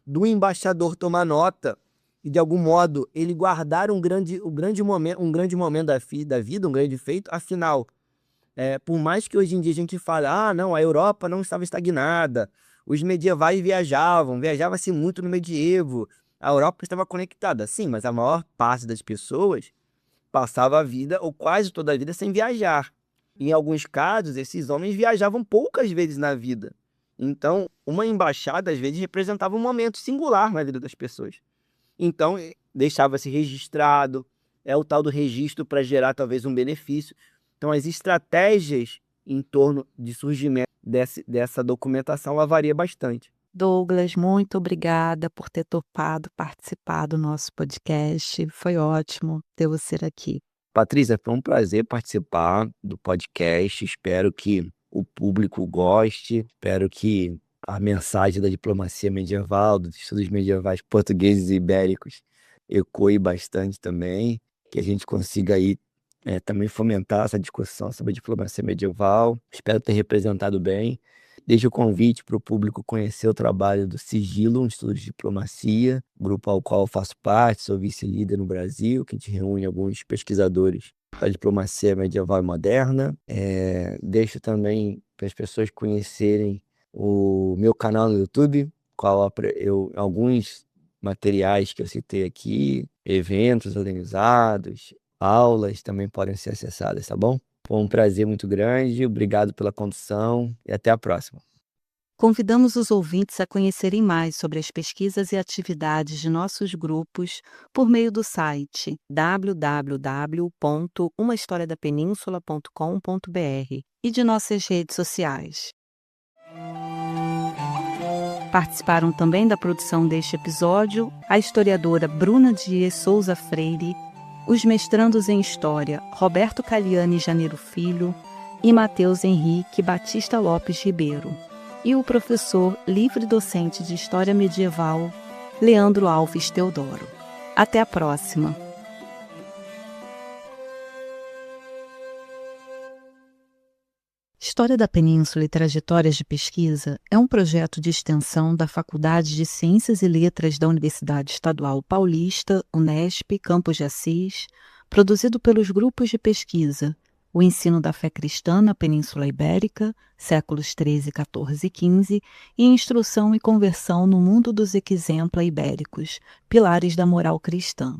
do embaixador tomar nota e, de algum modo, ele guardar um grande momento da vida, um grande feito. Afinal, por mais que hoje em dia a gente fale, não, a Europa não estava estagnada, os medievais viajavam-se muito no medievo, A Europa estava conectada, sim, mas a maior parte das pessoas passava a vida, ou quase toda a vida, sem viajar. Em alguns casos, esses homens viajavam poucas vezes na vida. Então, uma embaixada, às vezes, representava um momento singular na vida das pessoas. Então, deixava-se registrado, é o tal do registro para gerar talvez um benefício. Então, as estratégias em torno de surgimento dessa documentação, ela varia bastante. Douglas, muito obrigada por ter topado participar do nosso podcast. Foi ótimo ter você aqui. Patrícia, foi um prazer participar do podcast. Espero que o público goste, espero que a mensagem da diplomacia medieval, dos estudos medievais portugueses e ibéricos, ecoe bastante também, que a gente consiga aí também fomentar essa discussão sobre a diplomacia medieval. Espero ter representado bem. Deixo o convite para o público conhecer o trabalho do Sigilo, um estudo de diplomacia, grupo ao qual eu faço parte, sou vice-líder no Brasil, que a gente reúne alguns pesquisadores da diplomacia medieval e moderna. Deixo também para as pessoas conhecerem o meu canal no YouTube, qual alguns materiais que eu citei aqui, eventos organizados, aulas também podem ser acessadas, tá bom? Foi um prazer muito grande, obrigado pela condução e até a próxima. Convidamos os ouvintes a conhecerem mais sobre as pesquisas e atividades de nossos grupos por meio do site www.umahistoriadapeninsula.com.br e de nossas redes sociais. Participaram também da produção deste episódio a historiadora Bruna Dias Souza Freire, os mestrandos em História Roberto Caliani Janeiro Filho e Matheus Henrique Batista Lopes Ribeiro, e o professor livre-docente de História Medieval Leandro Alves Teodoro. Até a próxima! História da Península e Trajetórias de Pesquisa é um projeto de extensão da Faculdade de Ciências e Letras da Universidade Estadual Paulista, Unesp, Campos de Assis, produzido pelos grupos de pesquisa O Ensino da Fé Cristã na Península Ibérica, séculos XIII, XIV e XV, e Instrução e Conversão no Mundo dos Exempla Ibéricos, Pilares da Moral Cristã.